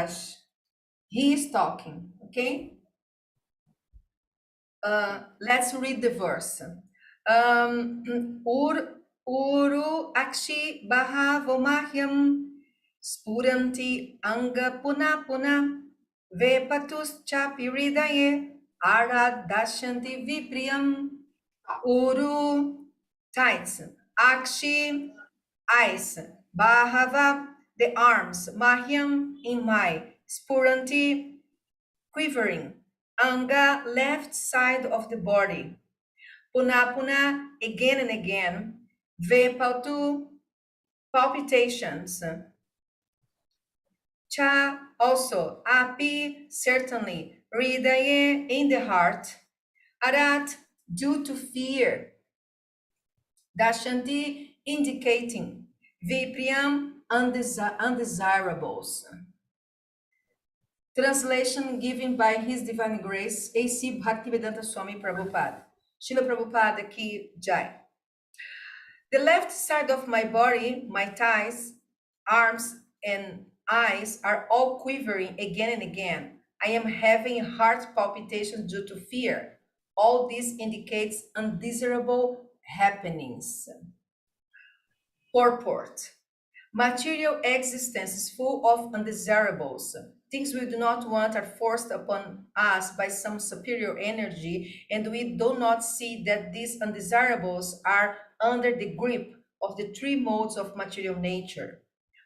Maharaj, he is talking, okay? Let's read the verse. Uru akshi bahavomahyam spuranti anga puna puna vepatus chapi hridaye aradashanti vipriyam. Uru, tights, akshi, eyes, bahava, the arms, mahyam, in my, spuranti, quivering, anga, left side of the body, puna puna, again and again, vepatu, palpitations, cha, also, api, certainly, hridaye, in the heart, arat, due to fear, dashanti, indicating, vipriyam, undesirables. Translation given by His Divine Grace, A.C. Bhaktivedanta Swami Prabhupada. Srila Prabhupada Ki Jai. The left side of my body, my thighs, arms, and eyes are all quivering again and again. I am having heart palpitations due to fear. All this indicates undesirable happenings. Purport. Material existence is full of undesirables. Things we do not want are forced upon us by some superior energy, and we do not see that these undesirables are under the grip of the three modes of material nature.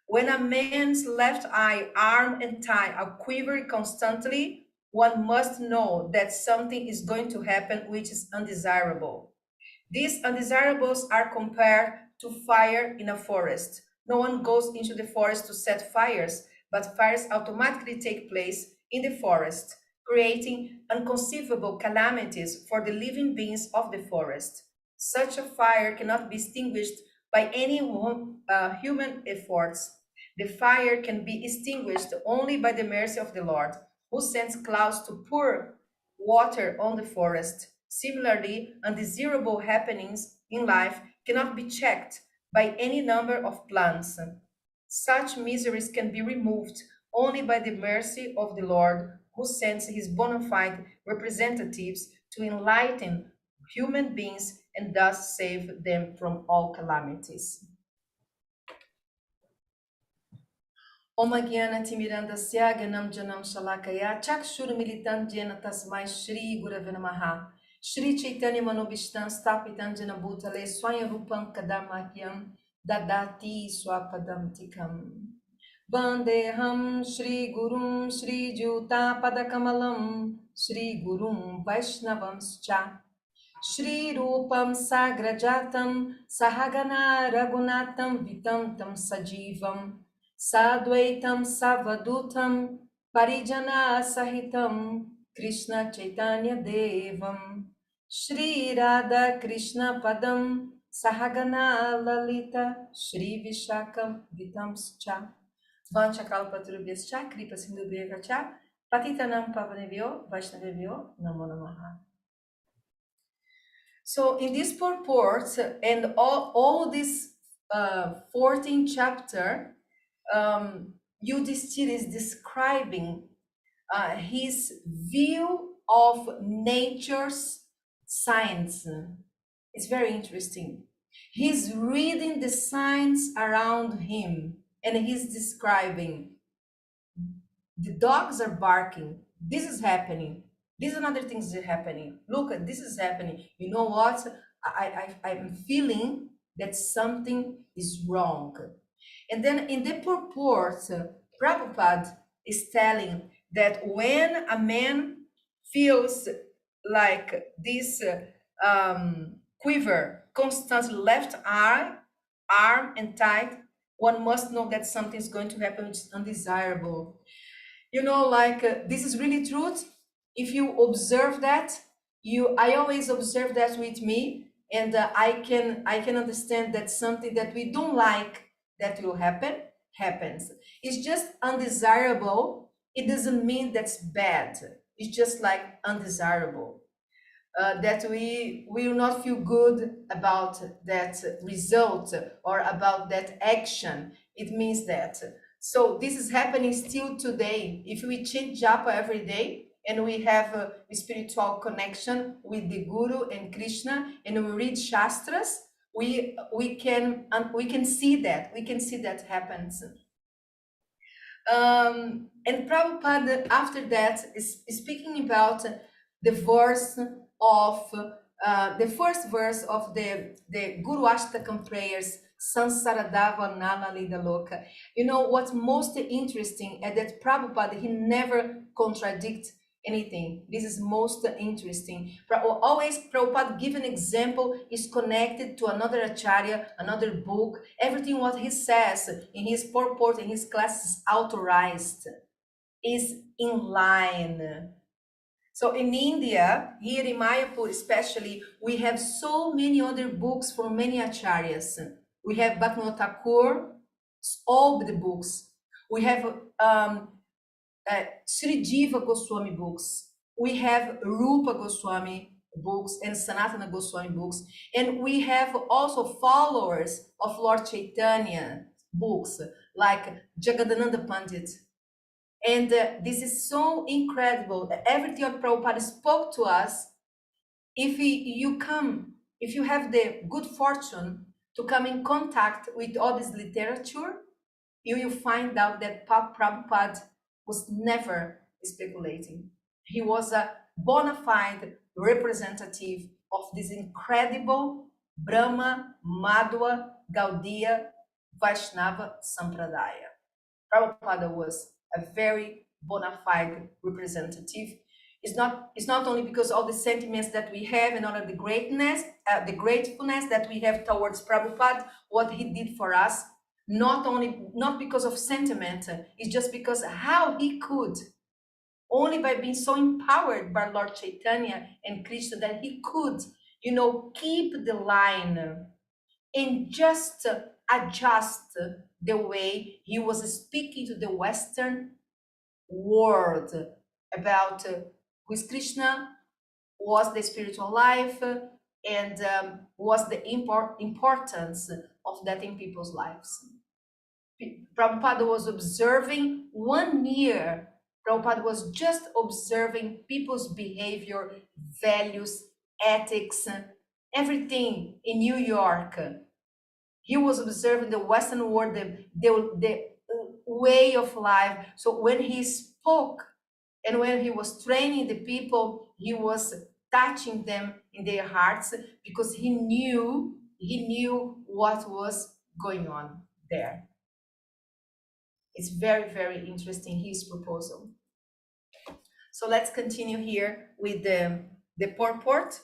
When a man's left eye, arm, and thigh are quivering constantly, one must know that something is going to happen which is undesirable. These undesirables are compared to fire in a forest. No one goes into the forest to set fires, but fires automatically take place in the forest, creating inconceivable calamities for the living beings of the forest. Such a fire cannot be extinguished by any human efforts. The fire can be extinguished only by the mercy of the Lord, who sends clouds to pour water on the forest. Similarly, undesirable happenings in life cannot be checked by any number of plans. Such miseries can be removed only by the mercy of the Lord, who sends his bona fide representatives to enlighten human beings and thus save them from all calamities. Om Gyana Timirandasya Ganam Janam Shalakaya Chakshur Militant Jena Tasmai Shri Gurave Namaha Shri Chaitanya Manobishtan Stapitan Jena Bhutale Swaya Rupam Kadamakyam Dadati Swapadam Tikam Vandeham Shri Gurum Shri Juta Padakamalam Shri Gurum Vaishnavamscha Shri Rupam Sagrajatam Sahagana Ragunatam Vitantam Sajivam Sadvaitam Savadutam Parijana Sahitam Krishna Chaitanya Devam Shri Radha Krishna Padam Sahagana Lalita Shri Vishakam Vitamscha Vanchakalpaturubhyascha Kripa Sindhubhyacha Patitanam Pavanebhyo Vaishnavebhyo Namo Namaha. So in this purport and all this 14th chapter, Yudhishthira is describing his view of nature's signs. It's very interesting. He's reading the signs around him and he's describing the dogs are barking. This is happening. These are other things that are happening. Look, this is happening. You know what? I'm feeling that something is wrong. And then in the purport, Prabhupada is telling that when a man feels like this quiver, constant left eye, arm, and thigh, one must know that something is going to happen which is undesirable. You know, like this is really truth. If you observe that, I always observe that with me, and I can understand that something that we don't like that will happens. It's just undesirable. It doesn't mean that's bad. It's just like undesirable. That we will not feel good about that result or about that action. It means that So this is happening still today. If we chant japa every day and we have a spiritual connection with the Guru and Krishna, and we read Shastras, we can see that happens. And Prabhupada, after that, is speaking about the verse of the first verse of the Guru Ashtakam prayers, Sansaradava Nala Lida Loka. You know what's most interesting is that Prabhupada, he never contradicts anything. This is most interesting. Always Prabhupada give an example is connected to another acharya, another book. Everything what he says in his purport, in his class is authorized, is in line. So in India, here in Mayapur especially, we have so many other books from many acharyas. We have Bhaktivinoda Thakur, all the books. We have Sri Jiva Goswami books. We have Rupa Goswami books and Sanatana Goswami books. And we have also followers of Lord Chaitanya books like Jagadananda Pandit. And this is so incredible. Everything that Prabhupada spoke to us, if you have the good fortune to come in contact with all this literature, you will find out that Prabhupada was never speculating. He was a bona fide representative of this incredible Brahma, Madhva, Gaudiya, Vaishnava Sampradaya. Prabhupada was a very bona fide representative. It's not only because all the sentiments that we have and all of the greatness, the gratefulness that we have towards Prabhupada, what he did for us, not because of sentiment, it's just because how he could, only by being so empowered by Lord Chaitanya and Krishna, that he could, keep the line and just adjust the way he was speaking to the Western world about who is Krishna, was the spiritual life, and was the importance of that in people's lives. Prabhupada was observing 1 year. Prabhupada was just observing people's behavior, values, ethics, everything in New York. He was observing the Western world, the way of life. So when he spoke and when he was training the people, he was touching them in their hearts because he knew what was going on there. It's very, very interesting, his proposal. So let's continue here with the purport.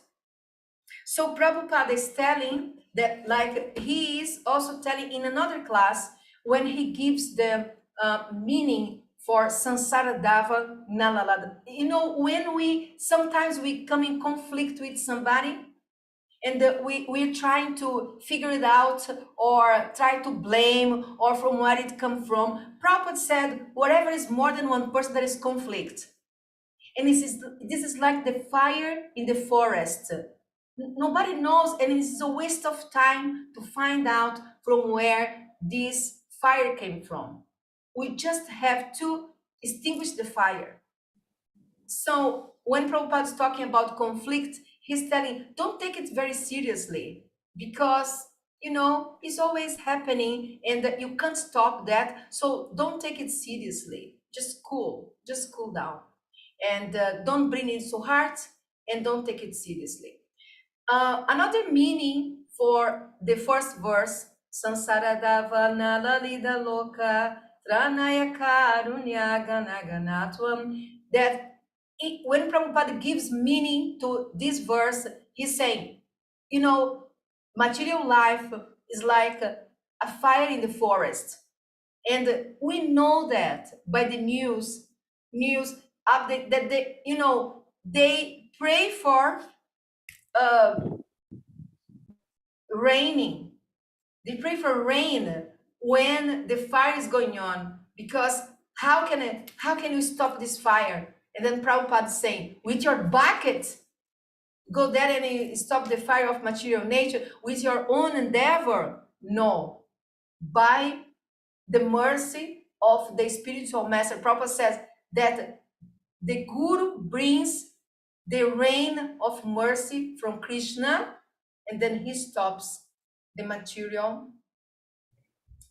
So Prabhupada is telling that, like he is also telling in another class, when he gives the meaning for Sansara Dava Nalalada. When sometimes we come in conflict with somebody, and we're trying to figure it out or try to blame or from where it comes from. Prabhupada said, whatever is more than one person, there is conflict. And this is like the fire in the forest. Nobody knows, and it's a waste of time to find out from where this fire came from. We just have to extinguish the fire. So when Prabhupada is talking about conflict, he's telling, don't take it very seriously because, it's always happening and you can't stop that. So don't take it seriously. Just cool down. And don't bring it so hard and don't take it seriously. Another meaning for the first verse, Sansara Dava Nalalida Loka Tranaya Karunya Ganaganatvam, that when Prabhupada gives meaning to this verse, he's saying, material life is like a fire in the forest. And we know that by the news update that they pray for raining. They pray for rain when the fire is going on, because how can you stop this fire? And then Prabhupada is saying, with your bucket, go there and stop the fire of material nature with your own endeavor. No, by the mercy of the spiritual master. Prabhupada says that the Guru brings the rain of mercy from Krishna, and then he stops the material,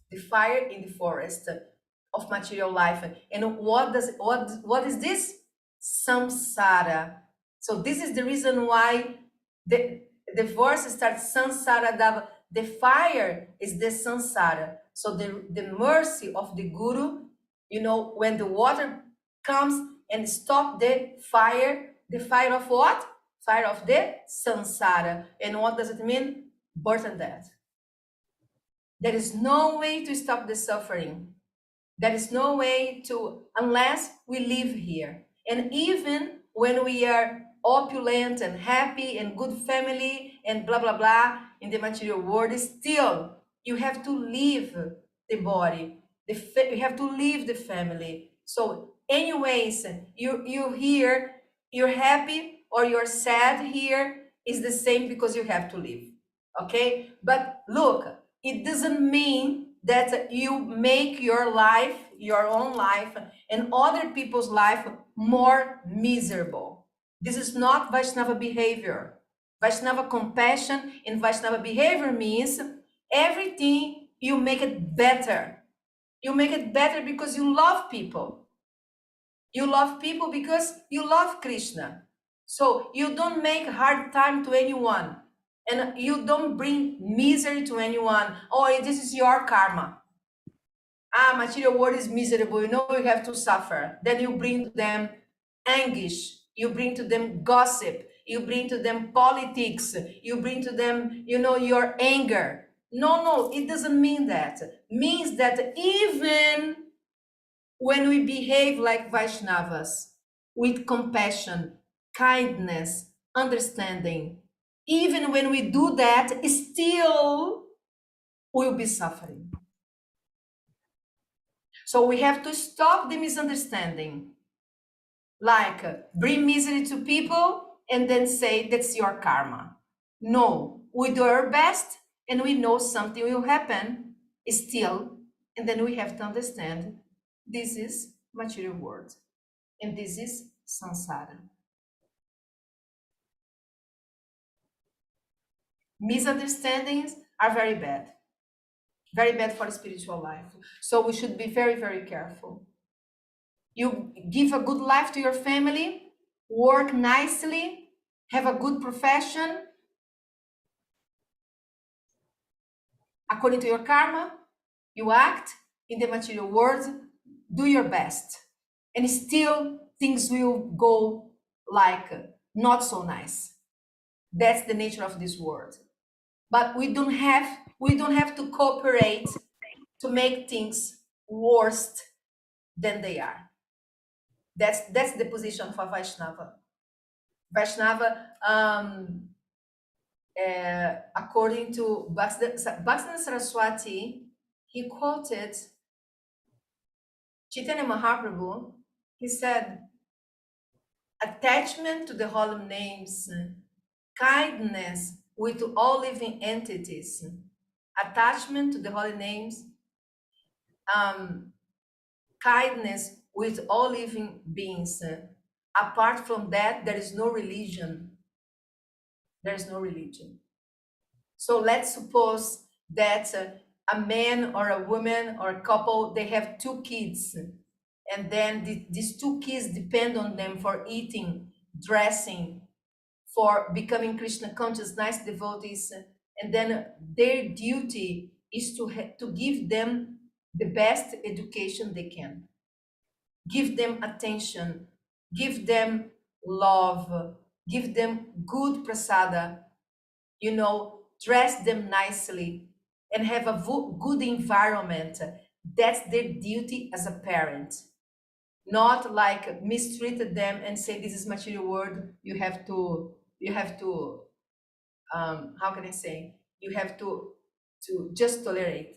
the fire in the forest of material life. And what is this? Samsara. So this is the reason why the verse starts Sansara Dava. The fire is the samsara. So the mercy of the Guru, when the water comes and stop the fire of what? Fire of the samsara. And what does it mean? Birth and death. There is no way to stop the suffering. There is no way to, unless we live here. And even when we are opulent and happy and good family and blah, blah, blah in the material world, still you have to leave the body. You have to leave the family. So anyways, you here, you're happy or you're sad here is the same because you have to leave. Okay? But look, it doesn't mean that you make your life, your own life, and other people's life more miserable. This is not Vaishnava behavior. Vaishnava compassion and Vaishnava behavior means everything you make it better. You make it better because you love people. You love people because you love Krishna. So you don't make hard time to anyone. And you don't bring misery to anyone. Oh, this is your karma. Material world is miserable. You have to suffer. Then you bring to them anguish. You bring to them gossip. You bring to them politics. You bring to them, your anger. No, it doesn't mean that. It means that even when we behave like Vaishnavas, with compassion, kindness, understanding, even when we do that, still we'll be suffering. So we have to stop the misunderstanding. Like bring misery to people and then say that's your karma. No, we do our best and we know something will happen still. And then we have to understand this is material world and this is samsara. Misunderstandings are very bad for spiritual life. So we should be very, very careful. You give a good life to your family, work nicely, have a good profession according to your karma, you act in the material world, do your best, and still things will go like not so nice. That's the nature of this world. But we don't have to cooperate to make things worse than they are. That's the position for Vaishnava. Vaishnava, according to Bhaktivinoda Saraswati, he quoted Chaitanya Mahaprabhu. He said, attachment to the holy names, kindness with all living entities, attachment to the holy names, kindness with all living beings. Apart from that, there is no religion. There is no religion. So let's suppose that a man or a woman or a couple, they have 2 kids. And then these 2 kids depend on them for eating, dressing, for becoming Krishna conscious, nice devotees. And then their duty is to give them the best education they can. Give them attention, give them love, give them good prasada, dress them nicely and have a good environment. That's their duty as a parent. Not like mistreated them and say this is material world, you have to how can I say, you have to just tolerate.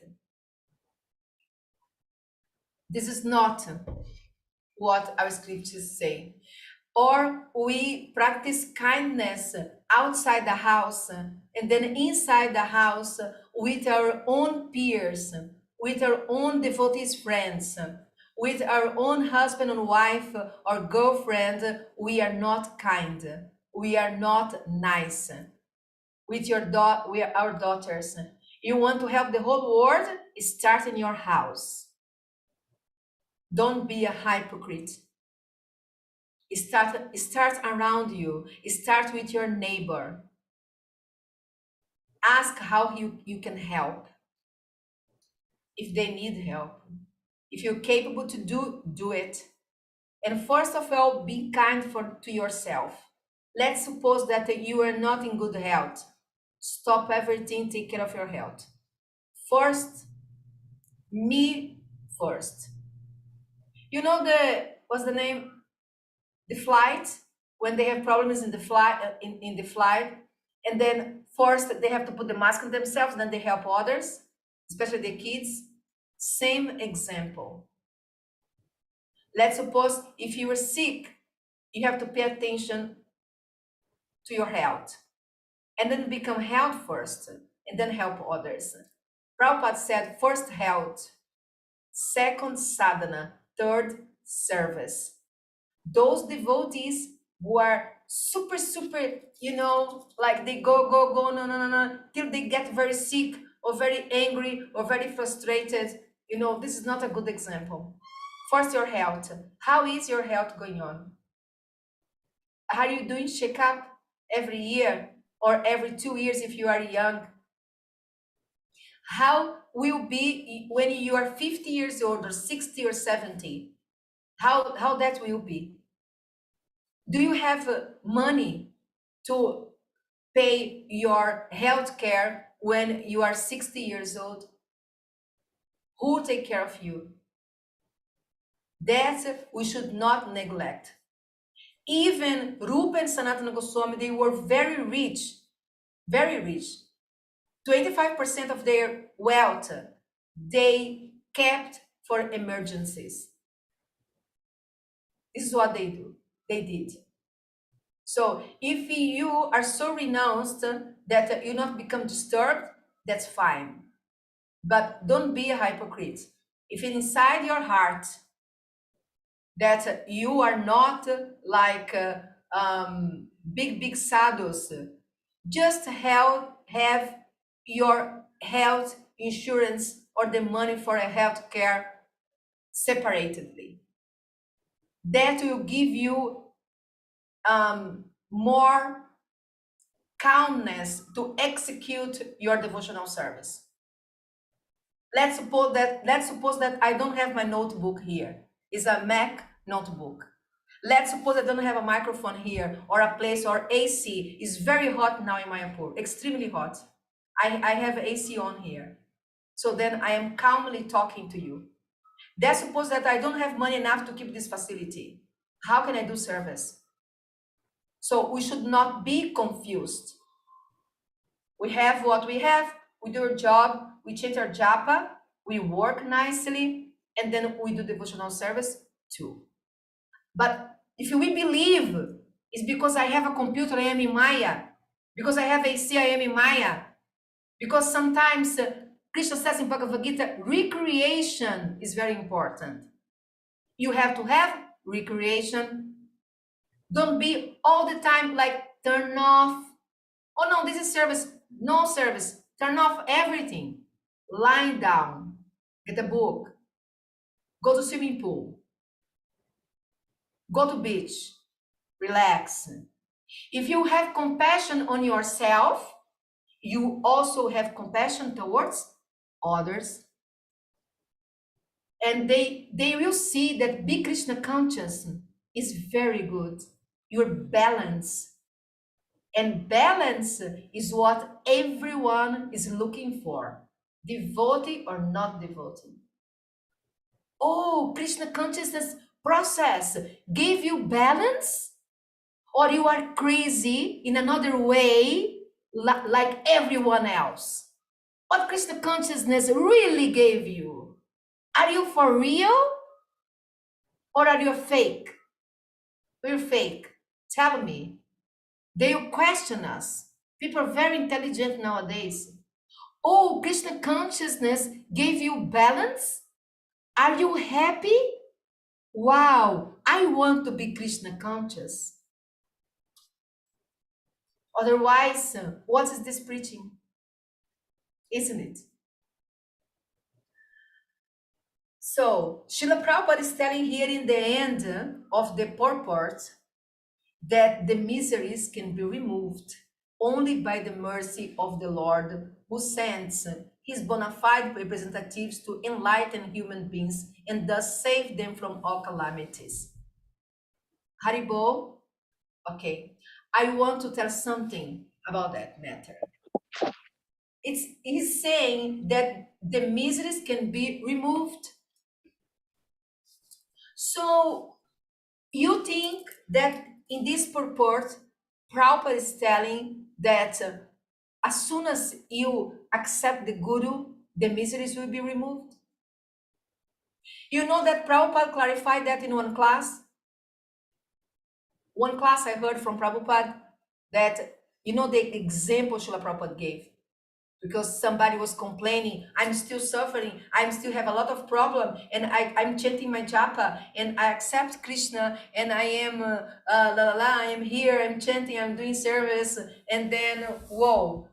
This is not what our scriptures say. Or we practice kindness outside the house and then inside the house with our own peers, with our own devotees friends. With our own husband and wife or girlfriend, we are not kind. We are not nice. With our daughters, you want to help the whole world? Start in your house. Don't be a hypocrite. Start around you. Start with your neighbor. Ask how you can help. If they need help, if you're capable to do it. And first of all, be kind to yourself. Let's suppose that you are not in good health. Stop everything, take care of your health. First, me first. You know what's the name? The flight, when they have problems in the flight, in the flight, and then first they have to put the mask on themselves, then they help others, especially the kids. Same example. Let's suppose if you are sick, you have to pay attention to your health, and then become health first, and then help others. Prabhupada said, first health, second sadhana, third service. Those devotees who are super, like they go, no, till they get very sick or very angry or very frustrated. This is not a good example. First, your health. How is your health going on? Are you doing checkup every year or every 2 years if you are young? How will be when you are 50 years old or 60 or 70? How that will be? Do you have money to pay your health care when you are 60 years old? Who will take care of you? That we should not neglect. Even Rupa and Sanatana Goswami, they were very rich, very rich. 25% of their wealth they kept for emergencies. This is what they did. So if you are so renounced that you not become disturbed, that's fine. But don't be a hypocrite. If inside your heart that you are not like big sadhus, just have your health insurance or the money for a health care separately. That will give you more calmness to execute your devotional service. Let's suppose that I don't have my notebook here. It's a Mac notebook. Let's suppose I don't have a microphone here or a place or AC. It's very hot now in Mayapur, extremely hot. I have AC on here. So then I am calmly talking to you. Let's suppose that I don't have money enough to keep this facility. How can I do service? So we should not be confused. We have what we have, we do our job, we change our japa, we work nicely, and then we do devotional service too. But if we believe it's because I have a computer, I am in Maya, because I have AC, I am in Maya, because sometimes Krishna says in Bhagavad Gita, recreation is very important. You have to have recreation. Don't be all the time like turn off. Oh no, this is service. No service. Turn off everything. Lie down. Get a book. Go to swimming pool. Go to beach. Relax. If you have compassion on yourself, you also have compassion towards others. And they will see that be Krishna conscious is very good. Your balance. And balance is what everyone is looking for, devotee or not devotee. Oh, Krishna consciousness process gave you balance? Or you are crazy in another way, like everyone else? What Krishna consciousness really gave you? Are you for real? Or are you fake? You're fake. Tell me. They will question us. People are very intelligent nowadays. Oh, Krishna consciousness gave you balance? Are you happy? wow, I want to be Krishna conscious. Otherwise, what is this preaching? Isn't it? So, Srila Prabhupada is telling here in the end of the purport that the miseries can be removed only by the mercy of the Lord, who sends his bona fide representatives to enlighten human beings and thus save them from all calamities. Haribo, okay, I want to tell something about that matter. He's saying that the miseries can be removed. So you think that in this purport, Prabhupada is telling that as soon as you accept the Guru, the miseries will be removed? You know that Prabhupada clarified that in one class? One class I heard from Prabhupada that, you know, the example Srila Prabhupada gave. Because somebody was complaining, I'm still suffering, I still have a lot of problem, and I'm chanting my japa, and I accept Krishna, and I am I am here, I'm chanting, I'm doing service, and then whoa,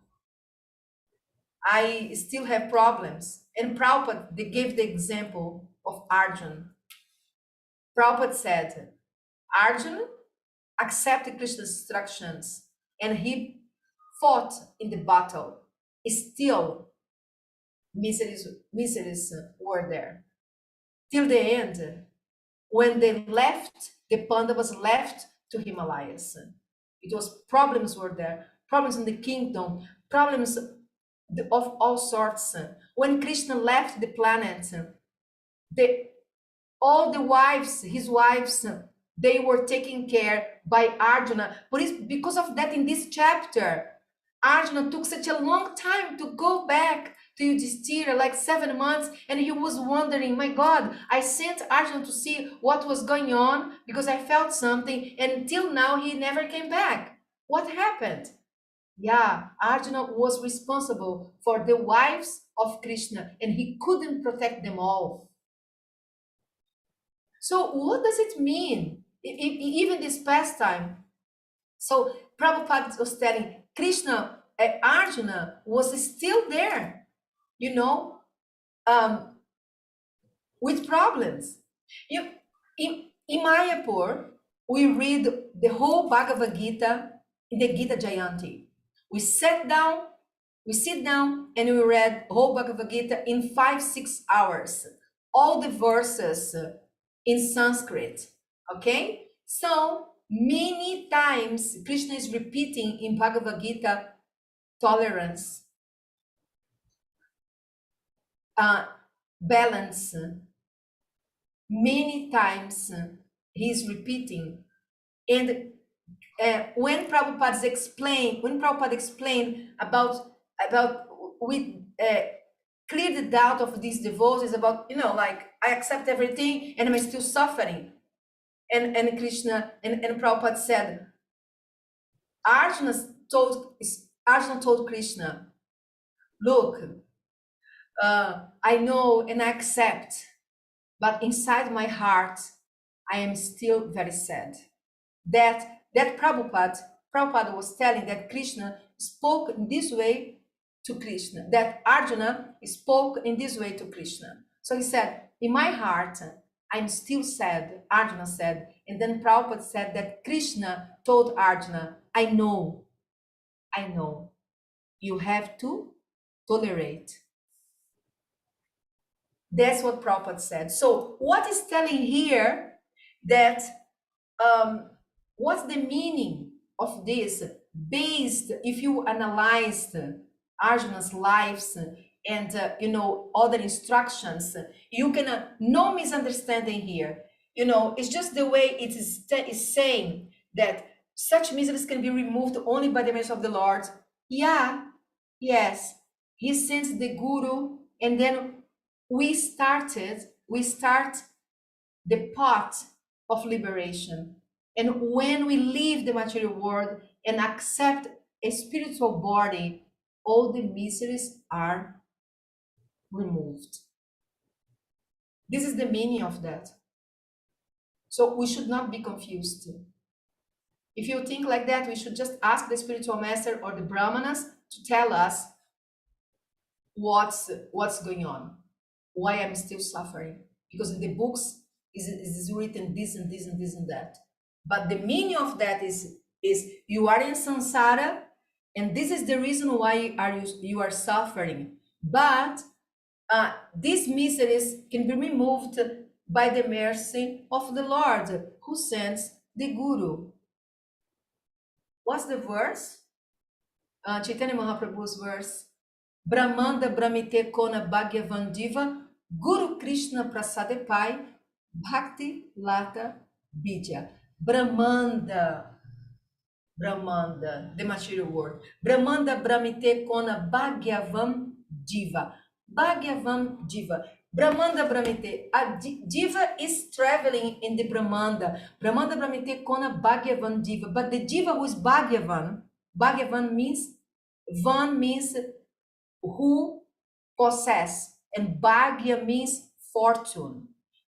I still have problems. And Prabhupada, they gave the example of Arjun. Prabhupada said, Arjun accepted Krishna's instructions, and he fought in the battle. Still, miseries were there till the end, when they left, the Pandavas left to Himalayas. It was problems were there, problems in the kingdom, problems of all sorts. When Krishna left the planet, the all the wives, his wives, they were taken care by Arjuna. But it's because of that in this chapter, Arjuna took such a long time to go back to Yudhishthira, like 7 months, and he was wondering, my God, I sent Arjuna to see what was going on because I felt something, and until now he never came back. What happened? Yeah, Arjuna was responsible for the wives of Krishna, and he couldn't protect them all. So what does it mean? Even this pastime. So Prabhupada was telling Krishna, Arjuna was still there, you know, with problems. You, in Mayapur, we read the whole Bhagavad Gita in the Gita Jayanti. We sit down, and we read whole Bhagavad Gita in 5-6 hours. All the verses in Sanskrit, okay? So many times Krishna is repeating in Bhagavad Gita tolerance, balance. Many times he's repeating. And when Prabhupada explained about with clear the doubt of these devotees about, you know, like, I accept everything and I'm still suffering. And Krishna and Prabhupada said, Arjuna told Krishna, look, I know and I accept, but inside my heart, I am still very sad. That Prabhupada was telling that Krishna spoke in this way to Krishna, that Arjuna spoke in this way to Krishna. So he said, in my heart, I'm still sad, Arjuna said. And then Prabhupada said that Krishna told Arjuna, I know, you have to tolerate. That's what Prabhupada said. So what is telling here that what's the meaning of this? Based, if you analyze Arjuna's lives and you know, other instructions, you can no misunderstanding here. You know, it's just the way it is saying that such miseries can be removed only by the mercy of the Lord. Yeah, yes, he sends the guru, and then we start the path of liberation. And when we leave the material world and accept a spiritual body, all the miseries are removed. This is the meaning of that. So we should not be confused. If you think like that, we should just ask the spiritual master or the brahmanas to tell us what's going on, why I'm still suffering. Because in the books is written this and this and this and that. But the meaning of that is you are in samsara, and this is the reason why you are suffering. But these miseries can be removed by the mercy of the Lord, who sends the Guru. What's the verse? Chaitanya Mahaprabhu's verse. Brahmanda Brahmite Kona Bhagavan Diva Guru Krishna Prasade Pai Bhakti Lata Bija. Brahmanda, the material word. Brahmanda Brahmite Kona Bhagavan Diva. Bhagavan Diva. Brahmanda Brahmite. Diva is traveling in the Brahmanda. Brahmanda Brahmite Kona Bhagavan Diva. But the Diva who is Bhagavan, Bhagavan means, Van means who possess, and Bhagya means fortune.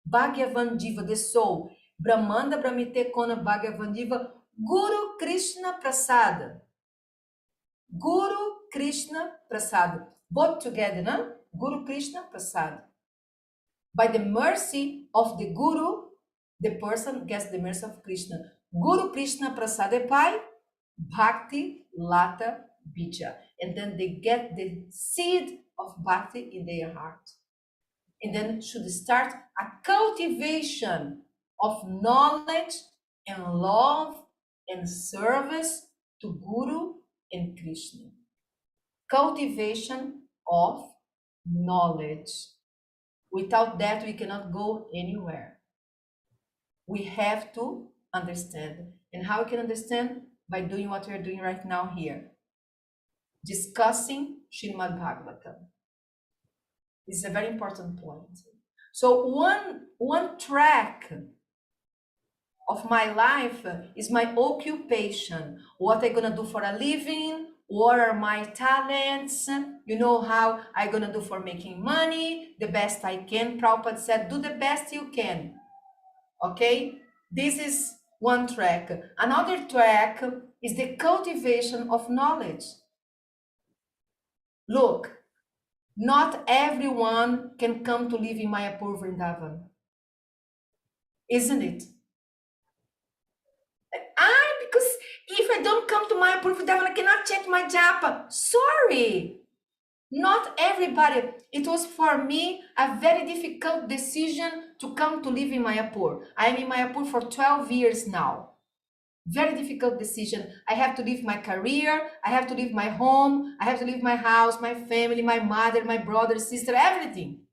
Bhagavan Diva, the soul. Brahmanda Brahmite Kona Bhagavan Diva, Guru Krishna Prasada. Guru Krishna Prasada. Both together, no? Guru Krishna Prasada. By the mercy of the Guru, the person gets the mercy of Krishna. Guru Krishna Prasada Pai, Bhakti Lata Bija. And then they get the seed of Bhakti in their heart. And then should start a cultivation of knowledge and love and service to Guru and Krishna. Cultivation of knowledge. Without that, we cannot go anywhere. We have to understand. And how we can understand? By doing what we are doing right now here. Discussing SRIMAD Bhagavatam. This is a very important point. So one track of my life is my occupation. What I'm gonna do for a living, what are my talents, you know, how I'm gonna do for making money, the best I can. Prabhupada said, do the best you can, okay? This is one track. Another track is the cultivation of knowledge. Look, not everyone can come to live in Mayapur Vrindavan, isn't it? Because if I don't come to Mayapur Vrindavan, I cannot chant my japa. Sorry, not everybody. It was for me a very difficult decision to come to live in Mayapur. I am in Mayapur for 12 years now. Very difficult decision. I have to leave my career, I have to leave my home, I have to leave my house, my family, my mother, my brother, sister, everything.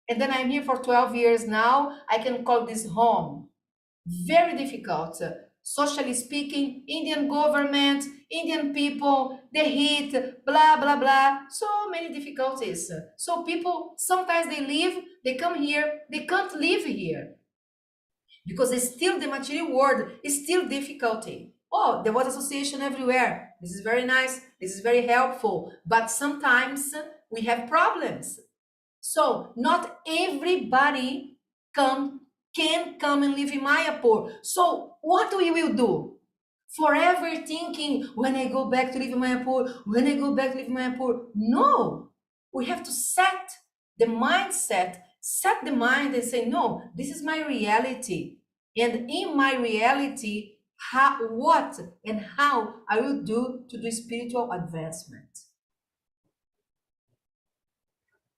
And then I'm here for 12 years now. I can call this home. Very difficult. Socially speaking, Indian government, Indian people, the heat, blah, blah, blah. So many difficulties. So people, sometimes they leave, they come here, they can't live here. Because it's still the material world, it's still difficulty. Oh, there was association everywhere. This is very nice. This is very helpful. But sometimes we have problems. So not everybody can come and live in Mayapur. So what we will do? Forever thinking, when I go back to live in Mayapur, when I go back to live in Mayapur. No, we have to set the mindset, set the mind and say, no, this is my reality. And in my reality, what and how I will do to do spiritual advancement.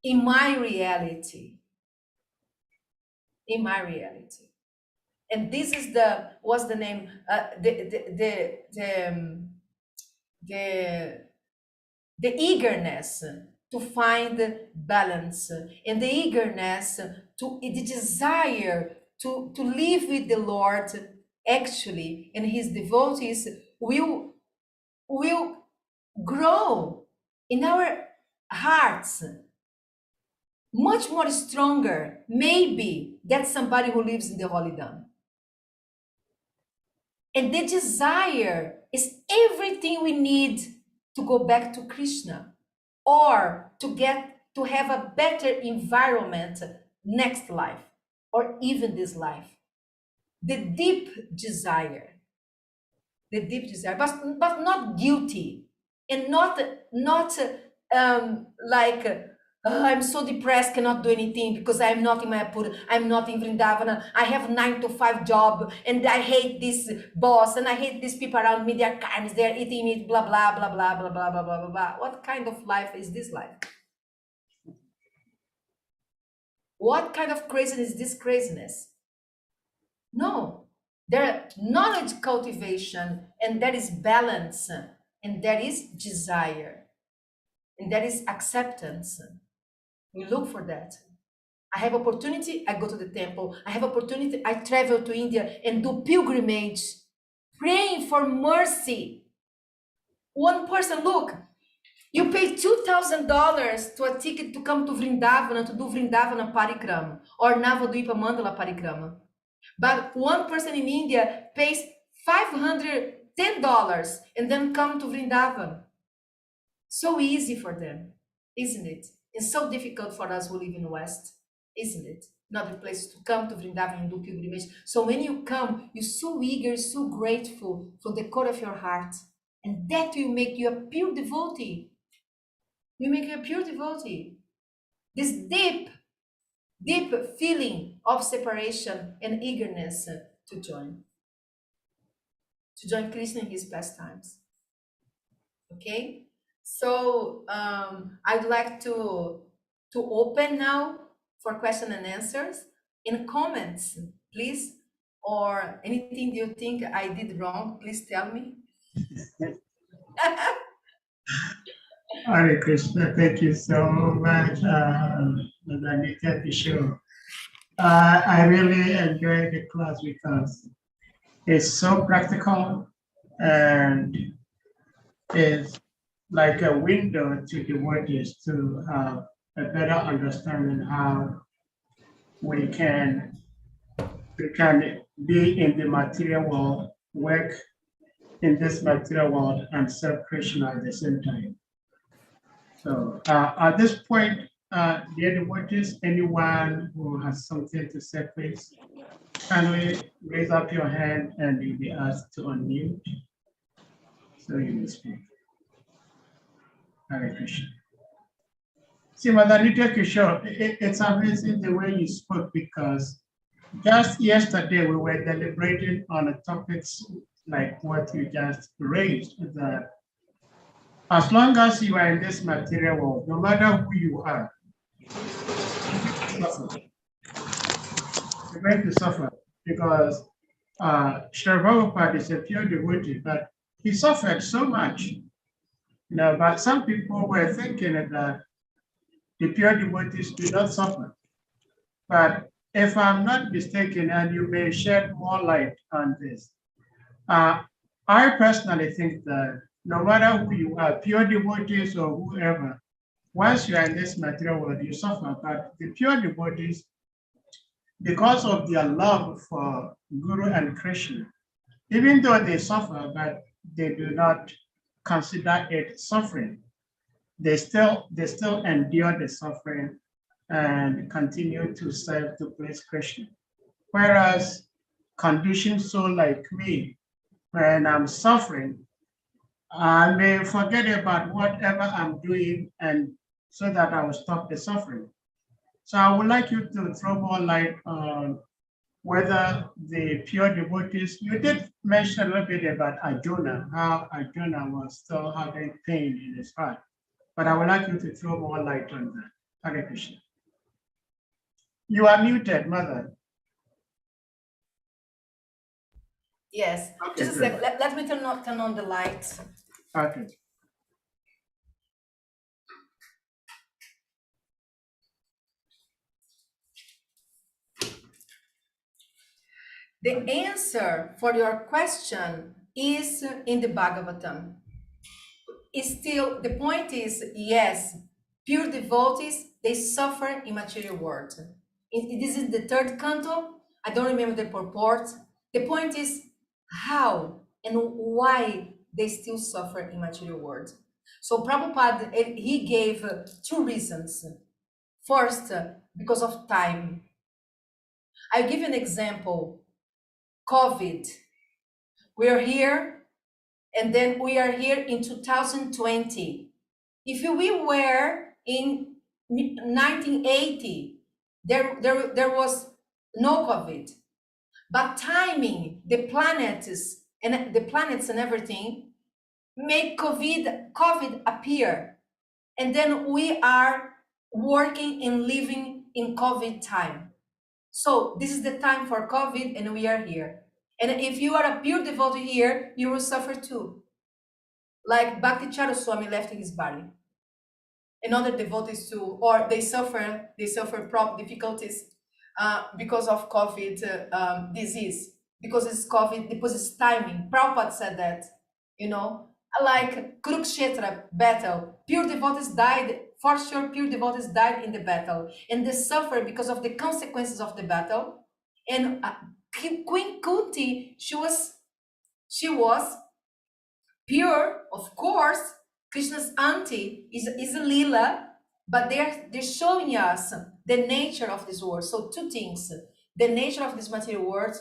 In my reality. In my reality. And this is what's the name? The eagerness to find balance, and the eagerness the desire to live with the Lord actually, and his devotees will grow in our hearts much more stronger, maybe, than somebody who lives in the Holy Dham. And the desire is everything we need to go back to Krishna, or to have a better environment next life, or even this life. the deep desire, but not guilty, and not like I'm so depressed, cannot do anything because I'm not in Mayapur, I'm not in Vrindavana, I have 9 to 5 job, and I hate this boss, and I hate these people around me. They're carnes, they're eating meat, blah blah blah blah blah blah blah blah blah blah. What kind of life is this life? What kind of craziness is this craziness? No, there knowledge cultivation, and there is balance, and there is desire, and there is acceptance. We look for that. I have opportunity, I go to the temple. I have opportunity, I travel to India and do pilgrimage, praying for mercy. One person, look, you pay $2,000 to a ticket to come to Vrindavana, to do Vrindavana Parikrama or Navadvipa Mandala Parikrama. But one person in India pays $510 and then come to Vrindavan. So easy for them, isn't it? It's so difficult for us who live in the West, isn't it? Not a place to come to Vrindavan and do pilgrimage. So when you come, you're so eager, so grateful from the core of your heart. And that will make you a pure devotee. You make you a pure devotee. This deep feeling of separation and eagerness to join Krishna in his pastimes. Okay, so I'd like to open now for question and answers. In comments, please, or anything you think I did wrong, please tell me. Hare Krishna, thank you so much, NITYA, KISHORE. I really enjoyed the class because it's so practical and it's like a window to devotees to have a better understanding how we can be in the material world, work in this material world, and serve Krishna at the same time. So at this point, dear devotees, anyone who has something to say, please, kindly raise up your hand and you'll be asked to unmute so you may speak. Hare Krishna. See, Mother NITYA, KISHORE, it's amazing the way you spoke, because just yesterday we were deliberating on topics like what you just raised, that as long as you are in this material world, no matter who you are, you're going to suffer, because Sri Prabhupada is a pure devotee, but he suffered so much. But some people were thinking that the pure devotees do not suffer. But if I'm not mistaken, and you may shed more light on this, I personally think that no matter who you are, pure devotees or whoever, once you are in this material world, you suffer. But the pure devotees, because of their love for Guru and Krishna, even though they suffer, but they do not consider it suffering. They still endure the suffering and continue to serve to please Krishna. Whereas conditioned soul like me, when I'm suffering, I may forget about whatever I'm doing, and so that I will stop the suffering. So I would like you to throw more light on whether the pure devotees, you did mention a little bit about Arjuna, how Arjuna was still having pain in his heart. But I would like you to throw more light on that. Hare Krishna. You are muted, Mother. Yes, okay, just a second. Let me turn on the lights. Okay. The answer for your question is in the Bhagavatam. It's still, the point is, yes, pure devotees, they suffer in material world. This is the third canto. I don't remember the purport. The point is how and why they still suffer in material world. So Prabhupada, he gave 2 reasons. First, because of time. I'll give you an example. COVID. We're here, and then we are here in 2020. If we were in 1980, there was no COVID. But timing, the planets and everything make COVID appear. And then we are working and living in COVID time. So this is the time for COVID, and we are here. And if you are a pure devotee here, you will suffer too. Like Bhakti Swami left his body. And other devotees too, or they suffer difficulties because of COVID disease, because it's COVID, because it's timing. Prabhupada said that, like Kurukshetra battle, pure devotees died, for sure, pure devotees died in the battle, and they suffer because of the consequences of the battle. And Queen Kunti, she was pure, of course. Krishna's auntie is a lila, but they're showing us the nature of this world. So two things: the nature of this material world.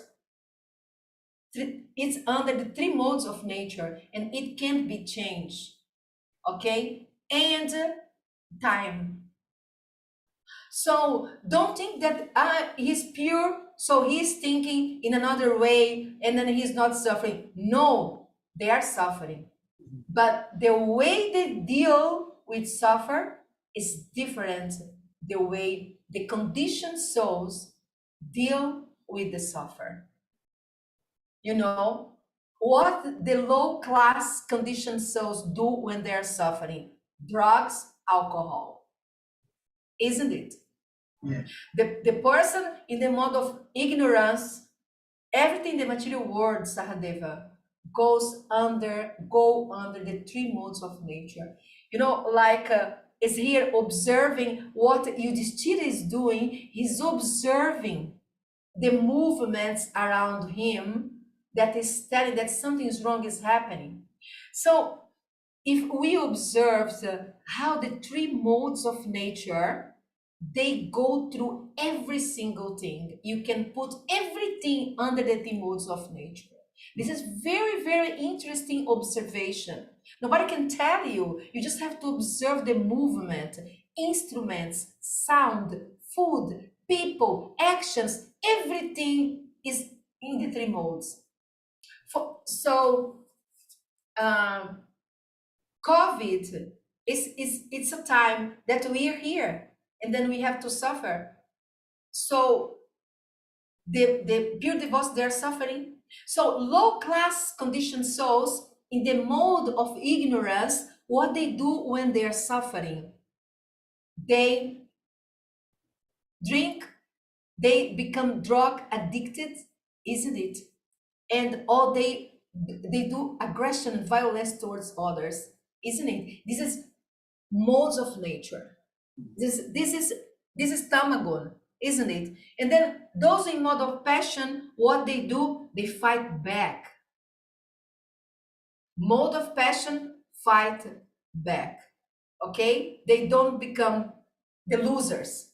It's under the three modes of nature, and it can't be changed. Okay, and time. So don't think that he's pure, so he's thinking in another way, and then he's not suffering. No, they are suffering. But the way they deal with suffer is different. The way the conditioned souls deal with the suffer. What the low class conditioned souls do when they're suffering? Drugs, alcohol. Isn't it? Yeah. The person in the mode of ignorance, everything in the material world, Sahadeva, go under the three modes of nature. Like is here observing what Yudhishthira is doing. He's observing the movements around him that is telling that something is wrong is happening. So if we observe how the three modes of nature, they go through every single thing. You can put everything under the three modes of nature. This is very, very interesting observation. Nobody can tell you. You just have to observe the movement, instruments, sound, food, people, actions. Everything is in the three modes. COVID it's a time that we are here, and then we have to suffer. So the pure devotees, they're suffering. So low class conditioned souls in the mode of ignorance, what they do when they're suffering? They drink, they become drug addicted, isn't it? And all they do aggression and violence towards others, isn't it? This is modes of nature. This is tamagun, isn't it? And then those in mode of passion, what they do, they fight back. Mode of passion, fight back. Okay? They don't become the losers.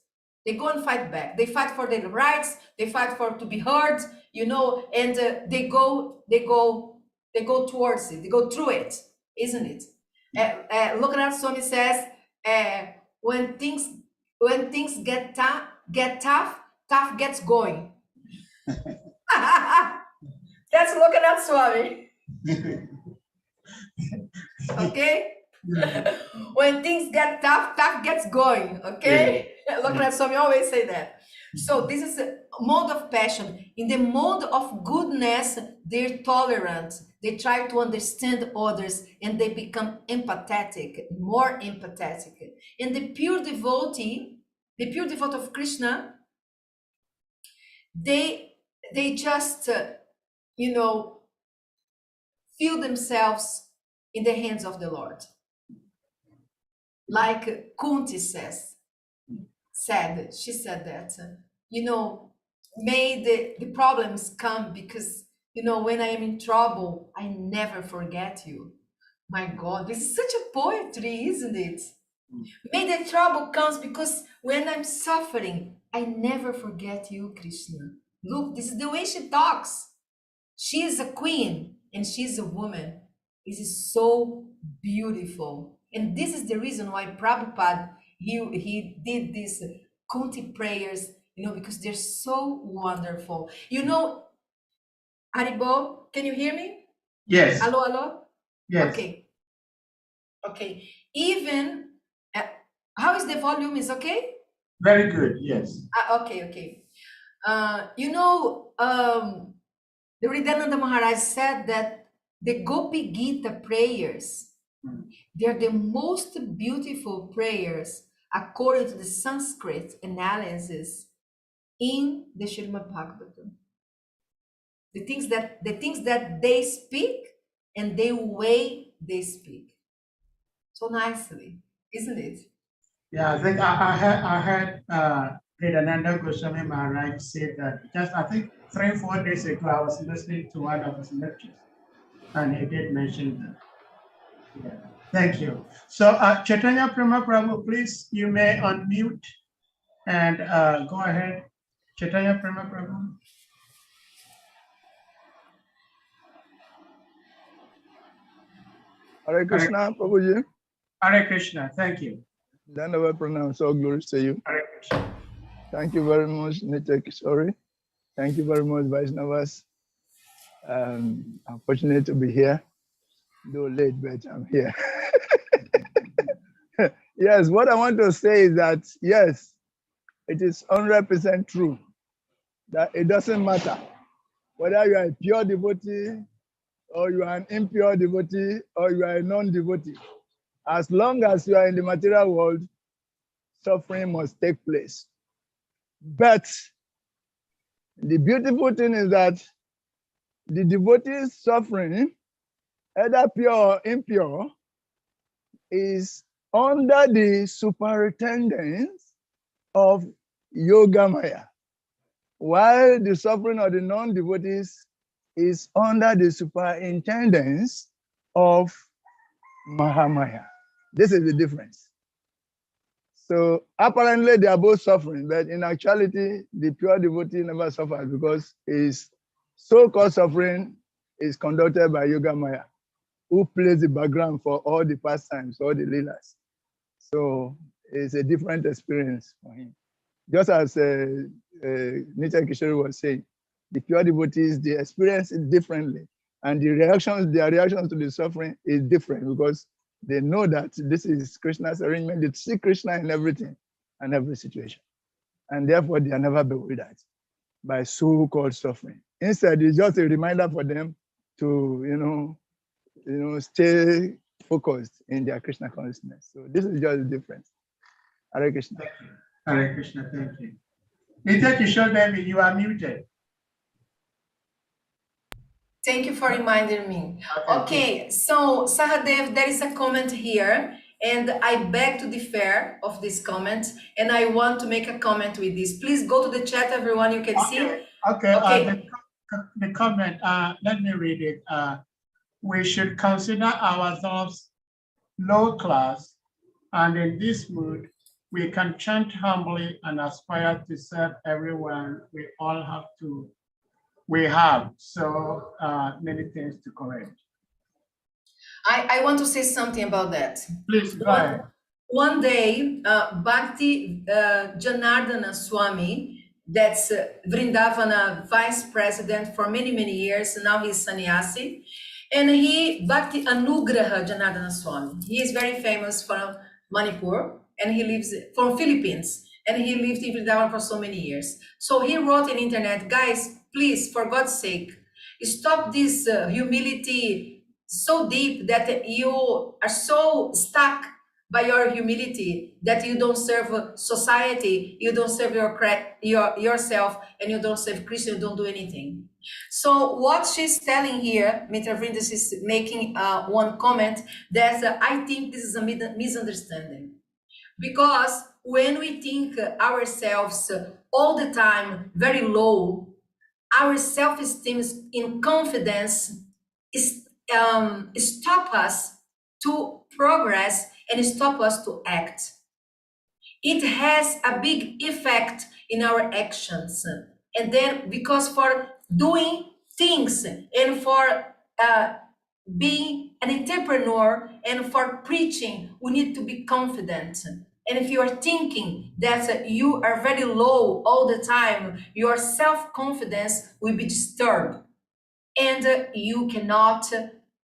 They go and fight back. They fight for their rights. They fight for to be heard, and they go towards it. They go through it, isn't it? Lokanath Swami says, when things get tough gets going. That's Lokanath Swami. Okay? When things get tough gets going. Okay? Lokanath Swami always say that. So this is a mode of passion. In the mode of goodness, they're tolerant. They try to understand others, and they become empathetic, more empathetic. And the pure devotee of Krishna, they just feel themselves in the hands of the Lord. Like Kunti she said that, may the problems come, because, when I am in trouble, I never forget you. My God, this is such a poetry, isn't it? May the trouble comes, because when I'm suffering, I never forget you, Krishna. Look, this is the way she talks. She is a queen and she's a woman. This is so beautiful. And this is the reason why Prabhupada, he did these Kunti prayers, because they're so wonderful. Haribo, can you hear me? Yes. Hello, hello? Yes. Okay. Okay. Even, how is the volume? Is okay? Very good. Yes. Okay. The Ridananda Maharaj said that the Gopi Gita prayers, they're the most beautiful prayers according to the Sanskrit analysis in the Srimad Bhagavatam. The things that they speak and the way they speak. So nicely, isn't it? Yeah, I think I heard Vedananda Goswami Maharaj say that just, I think, 3-4 days ago, I was listening to one of his lectures, and he did mention that. Yeah, thank you. So Chaitanya Prema Prabhu, please, you may unmute and go ahead. Chaitanya Prema Prabhu. Hare Krishna, Prabhuji. Hare Krishna, thank you. Dandava pranam, so glories to you. Hare Krishna. Thank you very much, NITYA KISHORE. Thank you very much, Vaishnavas. I'm fortunate to be here. Though late, but I'm here. Yes, what I want to say is that, yes, it is 100% true that it doesn't matter whether you are a pure devotee or you are an impure devotee or you are a non-devotee. As long as you are in the material world, suffering must take place. But the beautiful thing is that the devotee's suffering, either pure or impure, is under the superintendence of Yoga Maya, while the suffering of the non-devotees is under the superintendence of Mahamaya. This is the difference. So apparently they are both suffering, but in actuality, the pure devotee never suffers because his so-called suffering is conducted by Yoga Maya, who plays the background for all the pastimes, all the leelas. So it's a different experience for him. Just as NITYA KISHORE was saying, the pure devotees, they experience it differently. And their reactions to the suffering is different because they know that this is Krishna's arrangement. They see Krishna in everything and every situation. And therefore, they are never bewildered by so-called suffering. Instead, it's just a reminder for them to, stay focused in their Krishna consciousness. So this is just the difference. Hare Krishna. Hare Krishna, thank you. NITYA KISHORE Devi, you are muted. Thank you for reminding me. Okay, so Sahadev, there is a comment here, and I beg to differ of this comment, and I want to make a comment with this. Please go to the chat, everyone. You can see. Okay. The comment. Let me read it. We should consider ourselves low class, and in this mood, we can chant humbly and aspire to serve everyone. We have so many things to correct. I want to say something about that. Please go ahead. One day, Bhakti Janardana Swami, that's Vrindavana vice president for many, many years, now he's sannyasi, and Bhakti Anugraha Janardana Swami, he is very famous from Manipur, and he lives from Philippines, and he lived in Vrindavan for so many years. So he wrote on internet, guys, please, for God's sake, stop this humility so deep that you are so stuck by your humility that you don't serve society, you don't serve yourself, and you don't serve Krishna, you don't do anything. So what she's telling here, Mitra Vrindas is making one comment that I think this is a misunderstanding. Because when we think ourselves all the time very low, our self-esteem in confidence stop us to progress and stop us to act. It has a big effect in our actions. And then because for doing things and for being an entrepreneur and for preaching, we need to be confident. And if you are thinking that you are very low all the time, your self-confidence will be disturbed and you cannot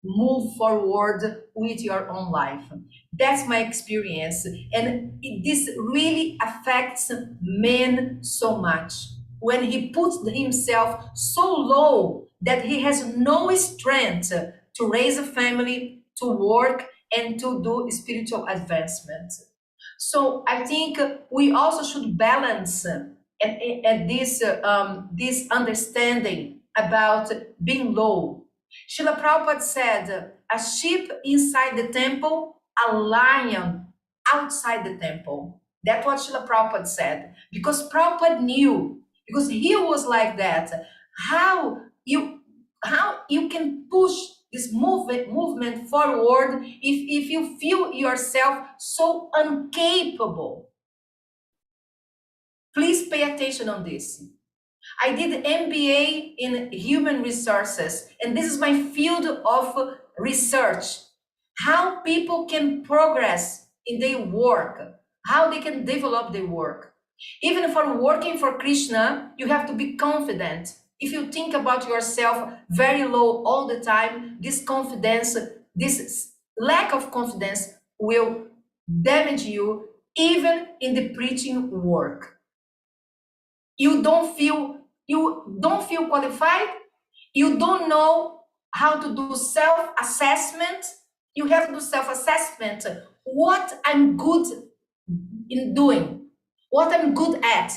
move forward with your own life. That's my experience. And this really affects men so much. When he puts himself so low that he has no strength to raise a family, to work, and to do spiritual advancement. So I think we also should balance and this understanding about being low. Srila Prabhupada said, a sheep inside the temple, a lion outside the temple. That's what Srila Prabhupada said. Because Prabhupada knew, because he was like that, how you can push this movement forward if you feel yourself so incapable. Please pay attention on this. I did MBA in human resources, and this is my field of research. How people can progress in their work, how they can develop their work. Even for working for Krishna, you have to be confident. If you think about yourself very low all the time, this confidence, this lack of confidence will damage you even in the preaching work. You don't feel qualified. You don't know how to do self-assessment. You have to do self-assessment. What I'm good in doing, what I'm good at,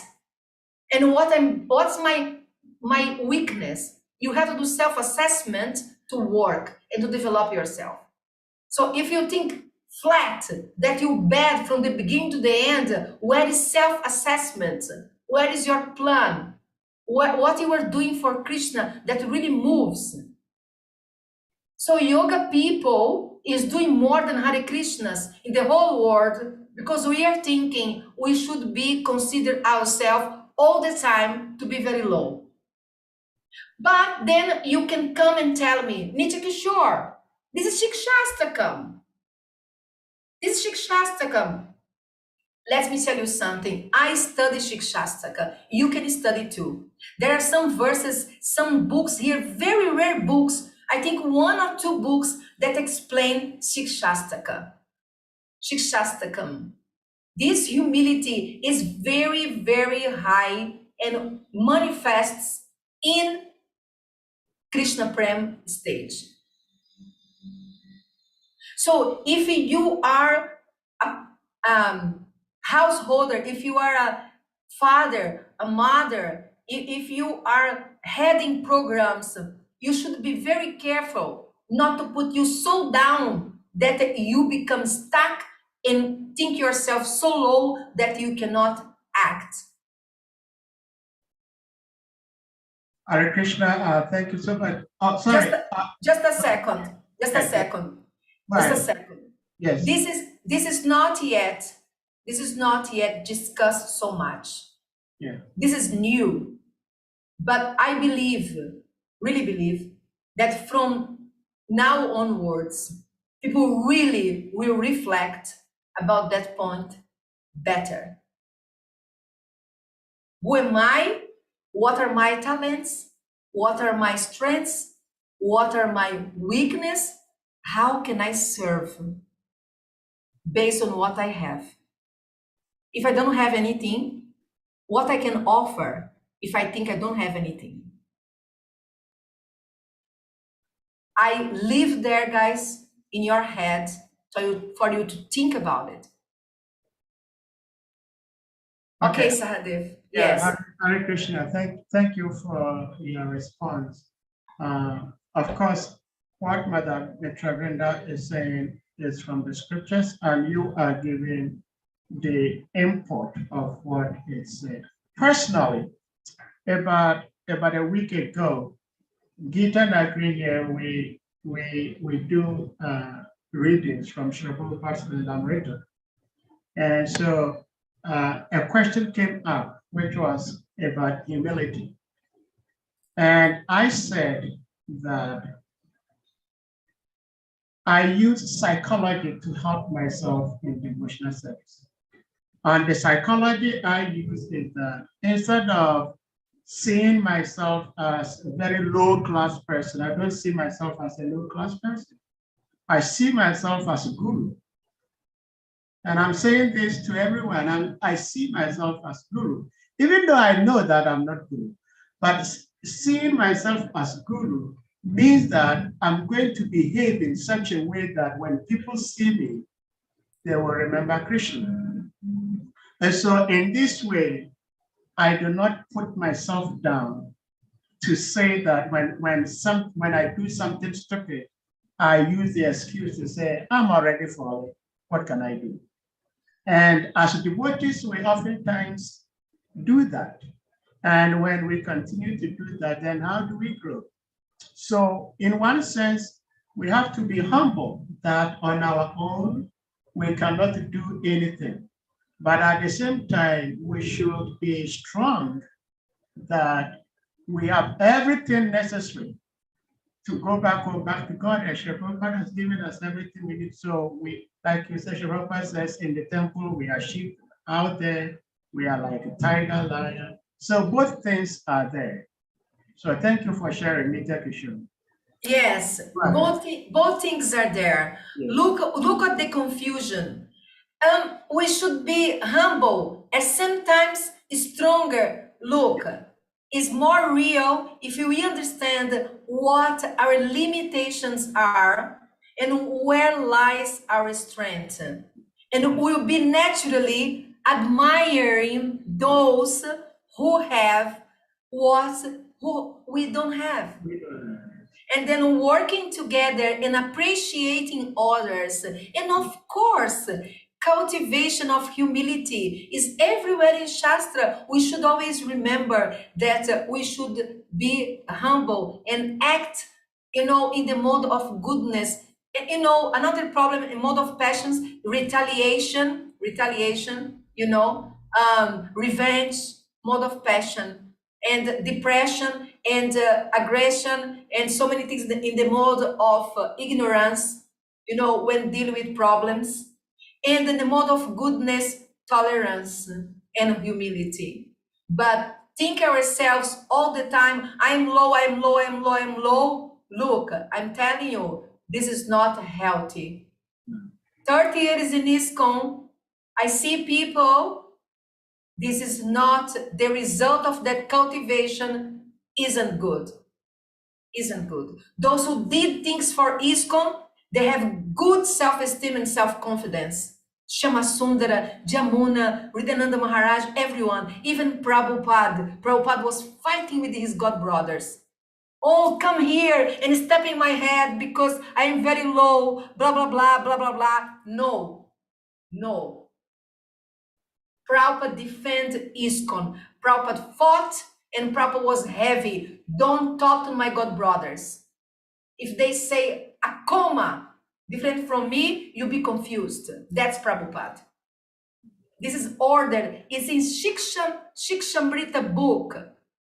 and what's my weakness. You have to do self-assessment to work and to develop yourself. So if you think flat, that you're bad from the beginning to the end, where is self-assessment? Where is your plan? What you are doing for Krishna that really moves? So yoga people is doing more than Hare Krishnas in the whole world because we are thinking we should be consider ourselves all the time to be very low. But then you can come and tell me, Nitya Kishore, this is Shikshastakam. This is Shikshastakam. Let me tell you something. I study Shikshastaka. You can study too. There are some verses, some books here, very rare books. I think 1 or 2 books that explain Shikshastaka. Shikshastakam. This humility is very, very high and manifests in Krishna Prem stage. So if you are a householder, if you are a father, a mother, if you are heading programs, you should be very careful not to put you so down that you become stuck and think yourself so low that you cannot act. Hare Krishna, thank you so much. Oh, sorry. Just a second. Just a second. Right. Just a second. Yes. This is not yet discussed so much. Yeah. This is new. But I believe, really believe, that from now onwards, people really will reflect about that point better. Who am I? What are my talents? What are my strengths? What are my weaknesses? How can I serve based on what I have? If I don't have anything, what I can offer if I think I don't have anything? I leave there, guys, in your head for you to think about it. Okay, Sahadev. Yeah, Yes. Hare Krishna, thank you for your response. Of course, what Mother Mitravinda is saying is from the scriptures, and you are giving the import of what is said. Personally, about a week ago, Gita Nagri here, we do readings from Srila Prabhupada's Lamrita. And so a question came up, which was about humility. And I said that I use psychology to help myself in devotional service. And the psychology I use is that instead of seeing myself as a very low-class person, I don't see myself as a low-class person. I see myself as a guru. And I'm saying this to everyone, and I see myself as guru, even though I know that I'm not guru. But seeing myself as guru means that I'm going to behave in such a way that when people see me, they will remember Krishna. And so in this way, I do not put myself down to say that when I do something stupid, I use the excuse to say, I'm already falling. What can I do? And as devotees, we oftentimes do that. And when we continue to do that, then how do we grow? So in one sense, we have to be humble that on our own, we cannot do anything. But at the same time, we should be strong that we have everything necessary to go back to God. And Sri Prabhupada has given us everything we need. So we, like you said, Sri Prabhupada says, in the temple, we are sheep. Out there, we are like a tiger, lion. So both things are there. So thank you for sharing, NITYA, KISHORE. Yes, Right. both things are there. Yes. Look at the confusion. We should be humble and sometimes stronger. Look, it's more real if we understand what our limitations are and where lies our strength. And we'll be naturally admiring those who have who we don't have. And then working together and appreciating others. And of course, cultivation of humility is everywhere in Shastra. We should always remember that we should be humble and act, in the mode of goodness. And, another problem in mode of passions, retaliation, revenge, mode of passion, and depression, and aggression, and so many things in the mode of ignorance, when dealing with problems, and in the mode of goodness, tolerance, and humility. But think ourselves all the time, I'm low, I'm low, I'm low, I'm low. Look, I'm telling you, this is not healthy. 30 years in ISKCON, I see people, this is not the result of that cultivation, isn't good. Those who did things for ISKCON, they have good self-esteem and self-confidence. Shamasundara, Jamuna, Riddhananda Maharaj, everyone, even Prabhupada. Prabhupada was fighting with his god brothers. Oh, come here and step in my head because I am very low, blah, blah, blah, blah, blah, blah. No. Prabhupada defended ISKCON. Prabhupada fought and Prabhupada was heavy. Don't talk to my god brothers. If they say a comma different from me, you'll be confused. That's Prabhupada. This is ordered. It's in Shikshamrita book.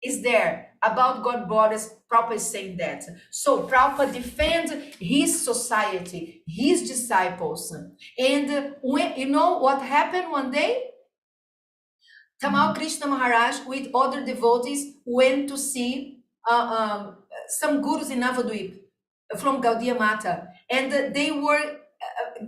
Is there about God brothers. Prabhupada is saying that. So Prabhupada defends his society, his disciples. And when you know what happened one day? Tamal Krishna Maharaj with other devotees went to see some gurus in Navadvip from Gaudiya Mata, and they were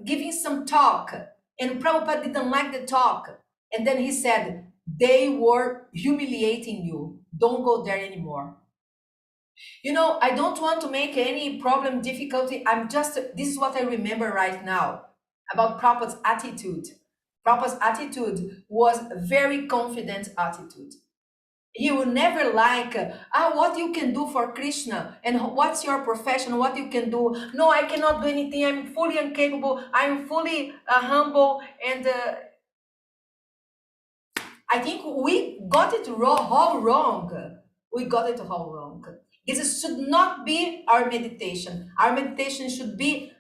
giving some talk, and Prabhupada didn't like the talk, and then he said, they were humiliating you, don't go there anymore. I don't want to make any problem, difficulty, this is what I remember right now about Prabhupada's attitude. Prabhupada's attitude was a very confident attitude. He will never like, what you can do for Krishna, and what's your profession, what you can do. No, I cannot do anything, I'm fully incapable, I'm fully humble, and I think we got it all wrong. We got it all wrong. This should not be our meditation. Our meditation should be,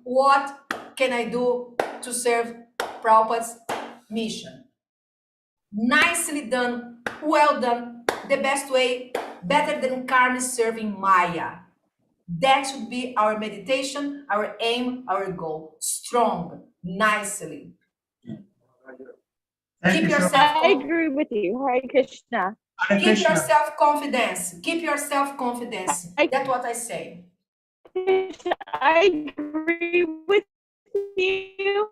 what can I do to serve Prabhupada's mission? Nicely done, well done, the best way better than karma serving Maya. That should be our meditation, our aim, our goal. Strong, nicely. Thank Keep you so much. yourself. I agree with you. Hare Krishna. Hare Keep your Krishna. self-confidence. Keep your self-confidence. I- That's what I say. I agree with you.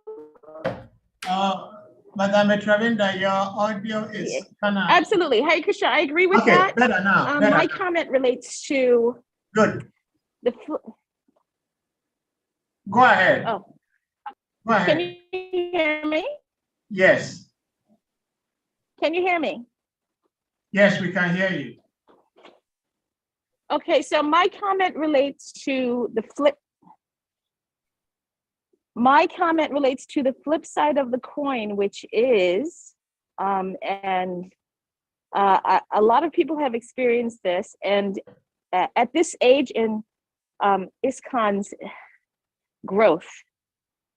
Madam Travinda, your audio is kind of Absolutely. Hare Krishna, I agree with okay. that. Better now. Better My now. comment relates to Good. the. Go ahead. Oh, Go ahead. can you hear me? Yes. Can you hear me? Yes, we can hear you. Okay, so my comment relates to the flip. My comment relates to the flip side of the coin, which is, a lot of people have experienced this, and at this age in ISKCON's growth,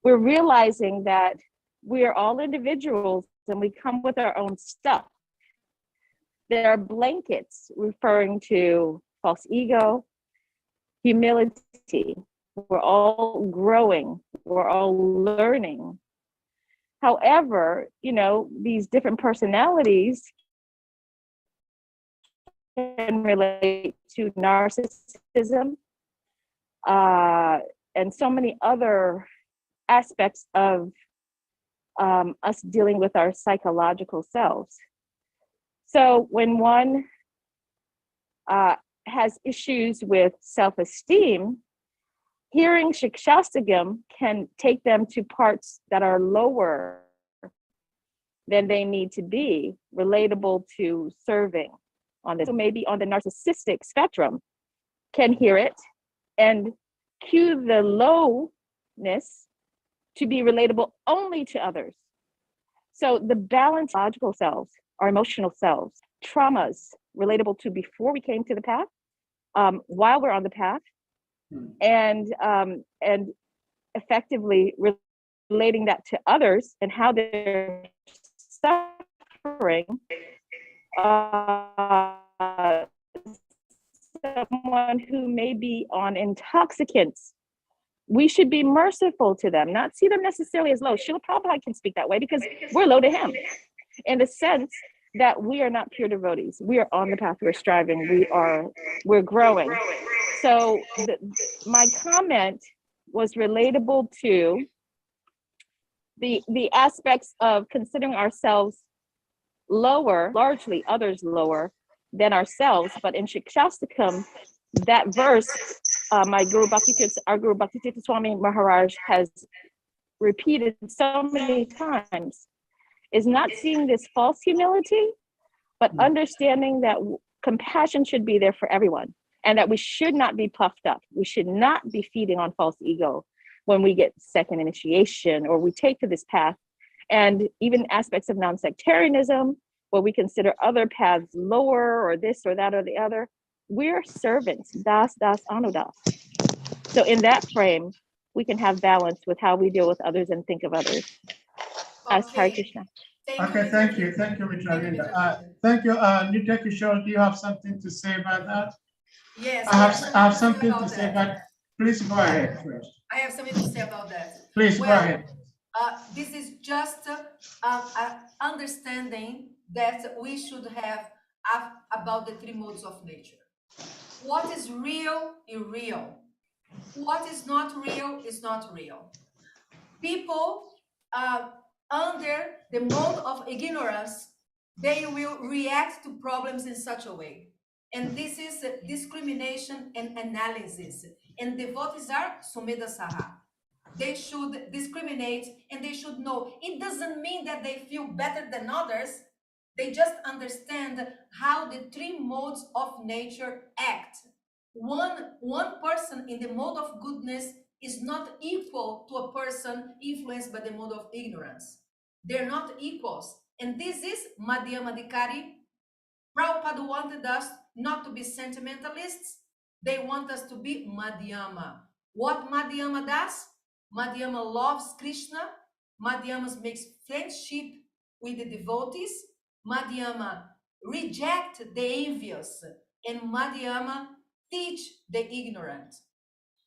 we're realizing that we are all individuals and we come with our own stuff. There are blankets referring to false ego, humility. We're all growing, we're all learning. However, you know, these different personalities can relate to narcissism and so many other aspects of us dealing with our psychological selves. So when one has issues with self-esteem, hearing Shikshastakam can take them to parts that are lower than they need to be, relatable to serving on this. So maybe on the narcissistic spectrum can hear it and cue the lowness to be relatable only to others. So the balanced logical selves, our emotional selves, traumas relatable to before we came to the path, while we're on the path, and effectively relating that to others and how they're suffering. Someone who may be on intoxicants, we should be merciful to them, not see them necessarily as low. Srila Prabhupada can speak that way because we're low to him, in the sense that we are not pure devotees. We are on the path, we're striving, we're growing. So my comment was relatable to the aspects of considering ourselves lower, largely others lower than ourselves. But in Shikshastakam, that verse, our Guru Bhaktivedanta Swami Maharaj has repeated so many times, is not seeing this false humility, but understanding that compassion should be there for everyone, and that we should not be puffed up. We should not be feeding on false ego when we get second initiation or we take to this path. And even aspects of non-sectarianism, where we consider other paths lower or this or that or the other, we're servants, das anudas. So in that frame, we can have balance with how we deal with others and think of others. As Hare Krishna. Okay, thank you. Thank you, Mitravinda. Thank you. NITYA Kishore, do you have something to say about that? Yes, I have something to say, but please go ahead first. I have something to say about that. Please go ahead. This is just understanding that we should have about the three modes of nature. What is real is real. What is not real is not real. People under the mode of ignorance, they will react to problems in such a way. And this is discrimination and analysis. And devotees are Sumedha Saha. They should discriminate and they should know. It doesn't mean that they feel better than others. They just understand how the three modes of nature act. One person in the mode of goodness is not equal to a person influenced by the mode of ignorance. They're not equals. And this is Madhyamadikari. Prabhupada wanted us not to be sentimentalists. They want us to be Madhyama. What Madhyama does? Madhyama loves Krishna. Madhyama makes friendship with the devotees. Madhyama reject the envious. and Madhyama teach the ignorant.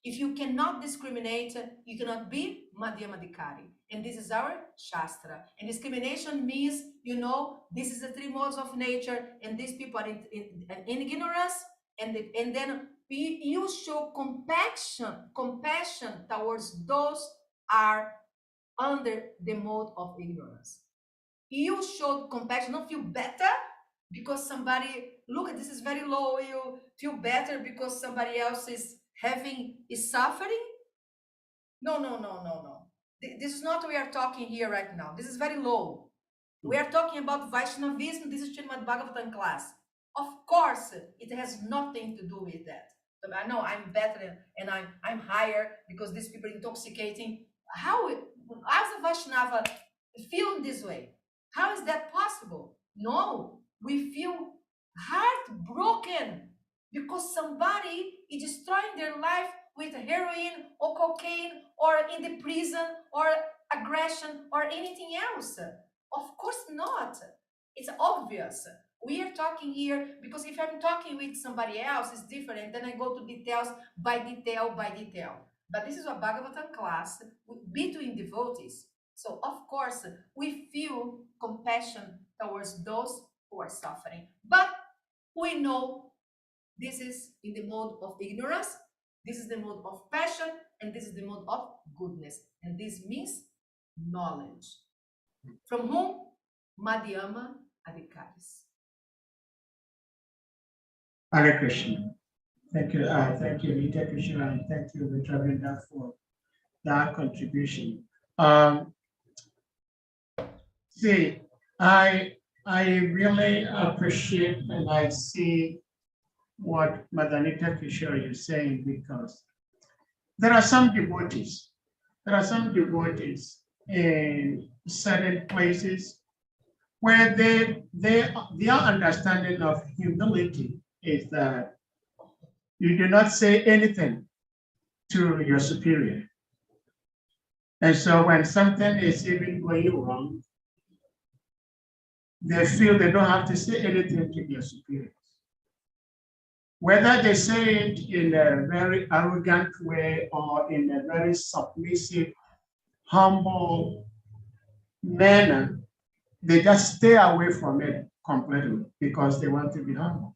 If you cannot discriminate, you cannot be Madhyamadikari. And this is our Shastra. And discrimination means, this is the three modes of nature, and these people are in ignorance, and then you show compassion towards those are under the mode of ignorance. You show compassion, not feel better because somebody, look, this is very low, you feel better because somebody else is suffering. No. This is not what we are talking here right now. This is very low. We are talking about Vaishnavism. This is SRIMAD BHAGAVATAM class. Of course, it has nothing to do with that. But I know I'm better and I'm higher because these people are intoxicating. How, as a Vaishnava, feel this way? How is that possible? No, we feel heartbroken because somebody is destroying their life with heroin or cocaine or in the prison or aggression or anything else. Of course not. It's obvious. We are talking here because if I'm talking with somebody else, it's different. And then I go to details by detail by detail. But this is a Bhagavatam class between devotees. So of course, we feel compassion towards those who are suffering. But we know this is in the mode of ignorance, this is the mode of passion, and this is the mode of goodness. And this means knowledge. From whom? Madhyama Adhikaris. Hare Krishna. Thank you, NITYA Krishna, and thank you, Ravinda, for that contribution. See, I really appreciate and I see what Madanita Kishore is saying, because there are some devotees in certain places where their understanding of humility is that you do not say anything to your superior. And so when something is even going wrong, they feel they don't have to say anything to their superiors. Whether they say it in a very arrogant way or in a very submissive, humble manner, they just stay away from it completely because they want to be humble.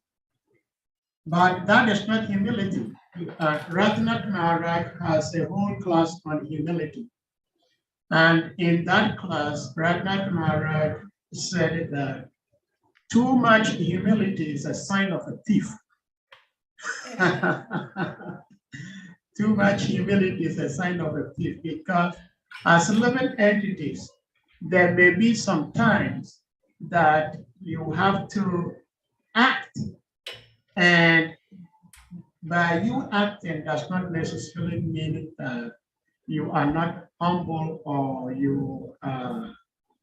But that is not humility. Ratnath Maharaj has a whole class on humility. And in that class, Ratnath Maharaj said that too much humility is a sign of a thief. Too much humility is a sign of a thief, because as living entities, there may be some times that you have to act, and by you acting does not necessarily mean that you are not humble or you are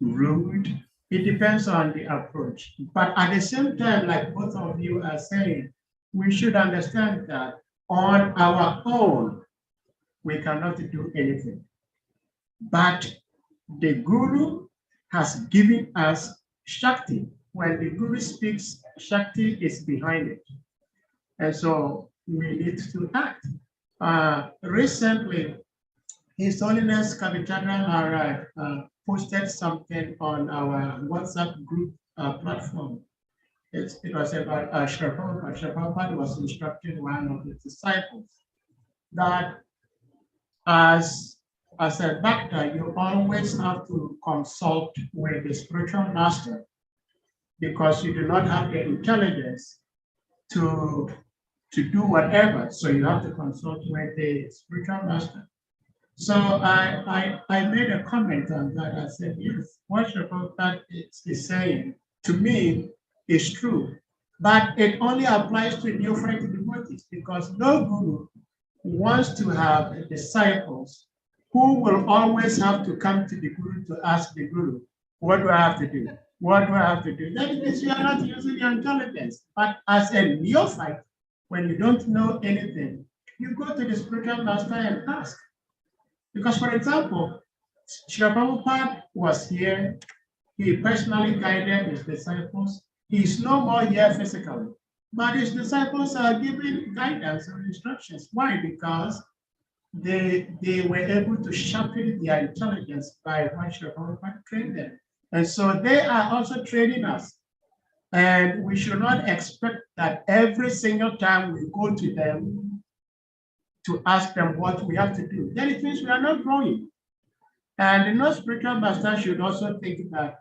rude. It depends on the approach. But at the same time, like both of you are saying, we should understand that on our own, we cannot do anything. But the Guru has given us Shakti. When the Guru speaks, Shakti is behind it. And so we need to act. Recently, His Holiness Kavichandra Maharaj posted something on our WhatsApp group platform. It was about Srila Prabhupada. Srila Prabhupada was instructing one of his disciples that as a bhakta, you always have to consult with the spiritual master, because you do not have the intelligence to do whatever. So you have to consult with the spiritual master. So I made a comment on that. I said, yes, what Srila Prabhupada is saying to me is true, but it only applies to neophyte devotees, because no Guru wants to have disciples who will always have to come to the Guru to ask the Guru, what do I have to do? What do I have to do? That means you are not using your intelligence. But as a neophyte, when you don't know anything, you go to the spiritual master and ask. Because, for example, Srila Prabhupada was here. He personally guided his disciples. He is no more here physically. But his disciples are given guidance and instructions. Why? Because they were able to sharpen their intelligence by what Jehovah trained them. And so they are also training us. And we should not expect that every single time we go to them to ask them what we have to do. Then it means we are not growing. And no spiritual master should also think that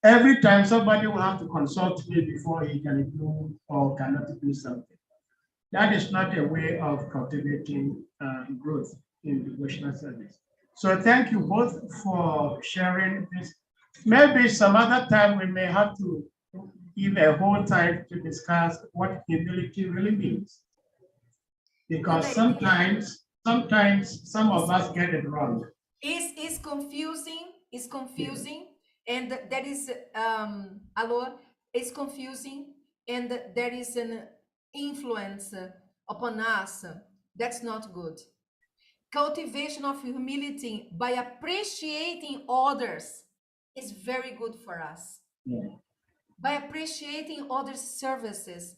every time somebody will have to consult me before he can do or cannot do something. That is not a way of cultivating growth in devotional service. So thank you both for sharing this. Maybe some other time we may have to give a whole time to discuss what humility really means. Because sometimes some of us get it wrong. It's confusing, and that is alô, it's confusing, and there is an influence upon us that's not good. Cultivation of humility by appreciating others is very good for us. Yeah. By appreciating others' services,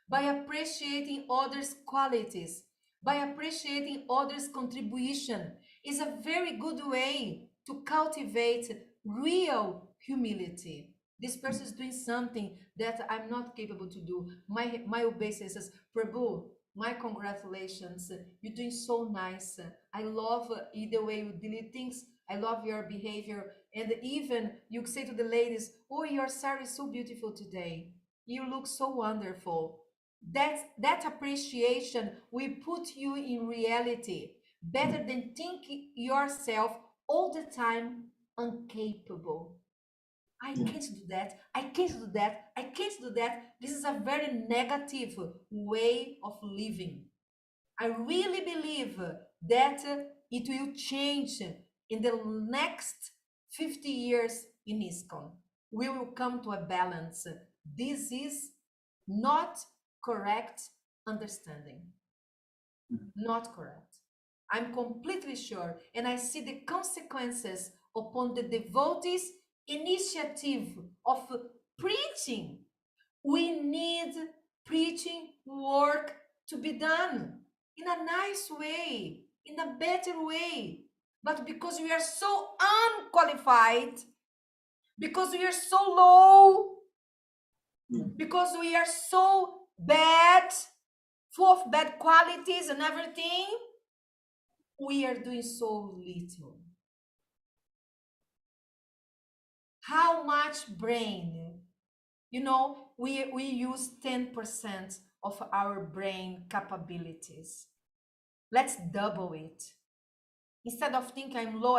by appreciating others' qualities, by appreciating others' contribution is a very good way to cultivate real humility. This person is doing something that I'm not capable to do. My obeisance says, Prabhu, my congratulations. You're doing so nice. I love the way you delete things. I love your behavior. And even you say to the ladies, oh, your saree is so beautiful today. You look so wonderful. That appreciation will put you in reality better than thinking yourself all the time incapable. I can't do that. I can't do that. I can't do that. This is a very negative way of living. I really believe that it will change in the next 50 years in ISKCON. We will come to a balance. This is not correct understanding. Not correct. I'm completely sure, and I see the consequences upon the devotees' initiative of preaching. We need preaching work to be done in a nice way, in a better way. But because we are so unqualified, because we are so low, because we are so bad, full of bad qualities and everything, we are doing so little. How much brain? You know, we use 10% of our brain capabilities. Let's double it. Instead of thinking I'm low,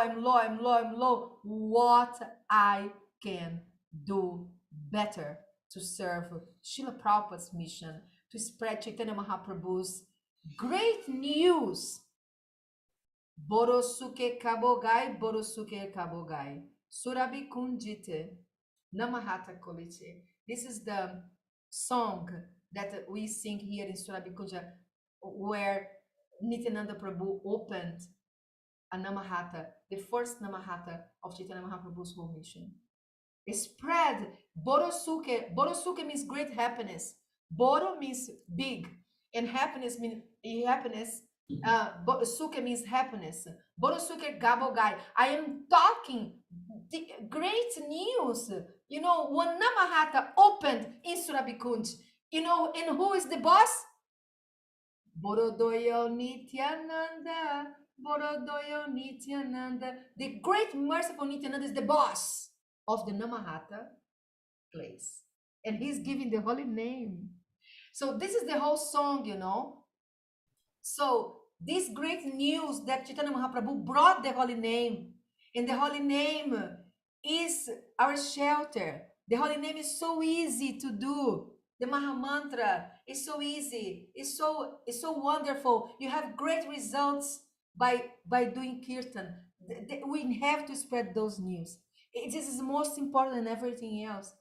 what I can do better to serve Srila Prabhupada's mission, to spread Chaitanya Mahaprabhu's great news. Borosuke kabogai, Surabi kundite, Namahata kolite. This is the song that we sing here in Surabi Kunja, where Nityananda Prabhu opened a Namahata, the first Namahata of Chaitanya Mahaprabhu's whole mission. Spread Borosuke. Borosuke means great happiness. Boro means big, and happiness means happiness. Suke means happiness. Borosuke Gabogai. I am talking the great news. You know, one Namahata opened in Surabikund. You know, and who is the boss? Borodoyo Nityananda. Borodoyo Nityananda. The great merciful Nityananda is the boss of the Namahata place. And he's giving the holy name. So this is the whole song, you know. So this great news that Chaitanya Mahaprabhu brought the holy name, and the holy name is our shelter. The holy name is so easy to do. The Maha Mantra is so easy. It's so wonderful. You have great results by doing kirtan. We have to spread those news. This is most important than everything else.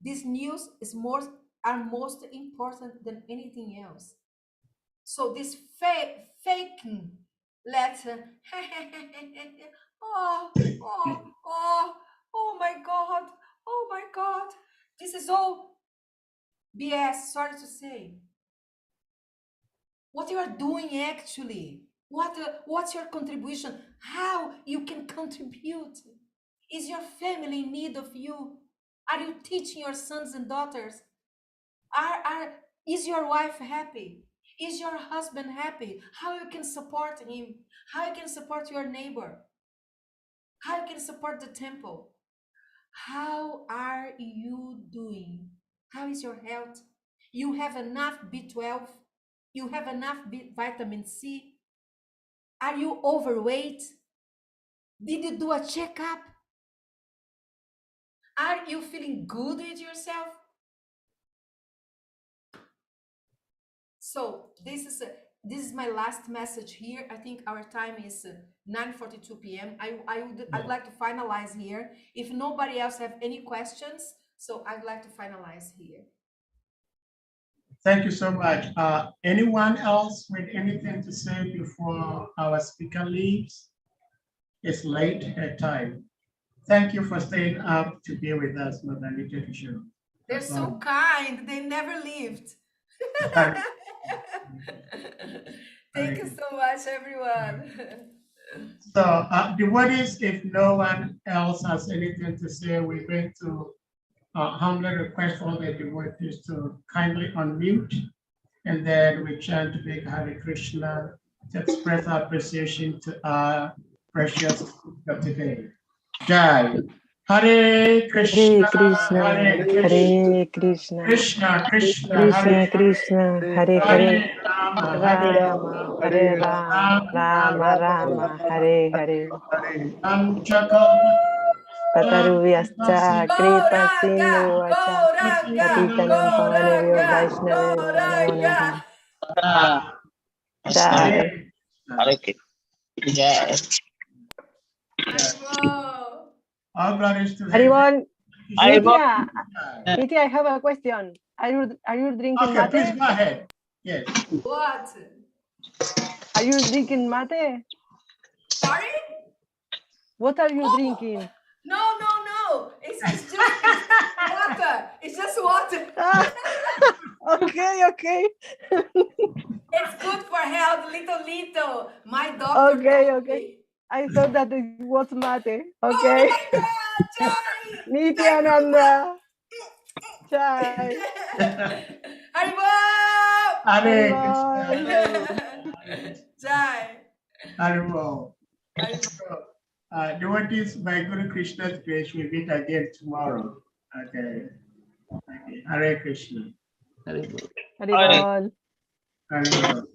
This news is are most important than anything else. So this faking letter, oh my God, this is all BS, sorry to say. What you are doing actually? What's your contribution? How you can contribute? Is your family in need of you? Are you teaching your sons and daughters? Is your wife happy? Is your husband happy? How you can support him? How you can support your neighbor? How you can support the temple? How are you doing? How is your health? You have enough B12? You have enough vitamin C? Are you overweight? Did you do a checkup? Are you feeling good with yourself? So this is my last message here. I think our time is 9:42 p.m. I'd like to finalize here. If nobody else have any questions, so I'd like to finalize here. Thank you so much. Anyone else with anything to say before our speaker leaves? It's late at time. Thank you for staying up to be with us, Mother NITYA KISHORE. They're so kind. They never left. Thank you so much, everyone. So devotees, if no one else has anything to say, we're going to humbly request all the devotees to kindly unmute, and then we chant to make Hare Krishna to express our appreciation to our precious of today. Jai. Hare Krishna, Hare Krishna, Krishna Krishna, Krishna Krishna, Hare Hare, Rama, Rama Hare Rama, Rama Rama, Hare Hare. Patarubhyascha Kripa Sindhu Vacha Patitanam Pavanebhyo Vaishnavebhyo Namo Namaha. Jai. All brothers to Haribol, Nitya, Nitya, I have a question. Are you drinking Okay, please mate? go ahead. Yes. What? Are you drinking mate? Sorry? What are you drinking? No. It's just water. It's just water. Okay. It's good for health, little. My doctor told me. I thought that it was mate. Oh Okay. my God, Jai! Nityananda. Jai. Haribol! Hare Haribol. Krishna. Jai! Haribol. Haribol. Devotees, by Guru Krishna's grace, we meet again tomorrow. Okay. Hare Krishna. Haribol. Haribol.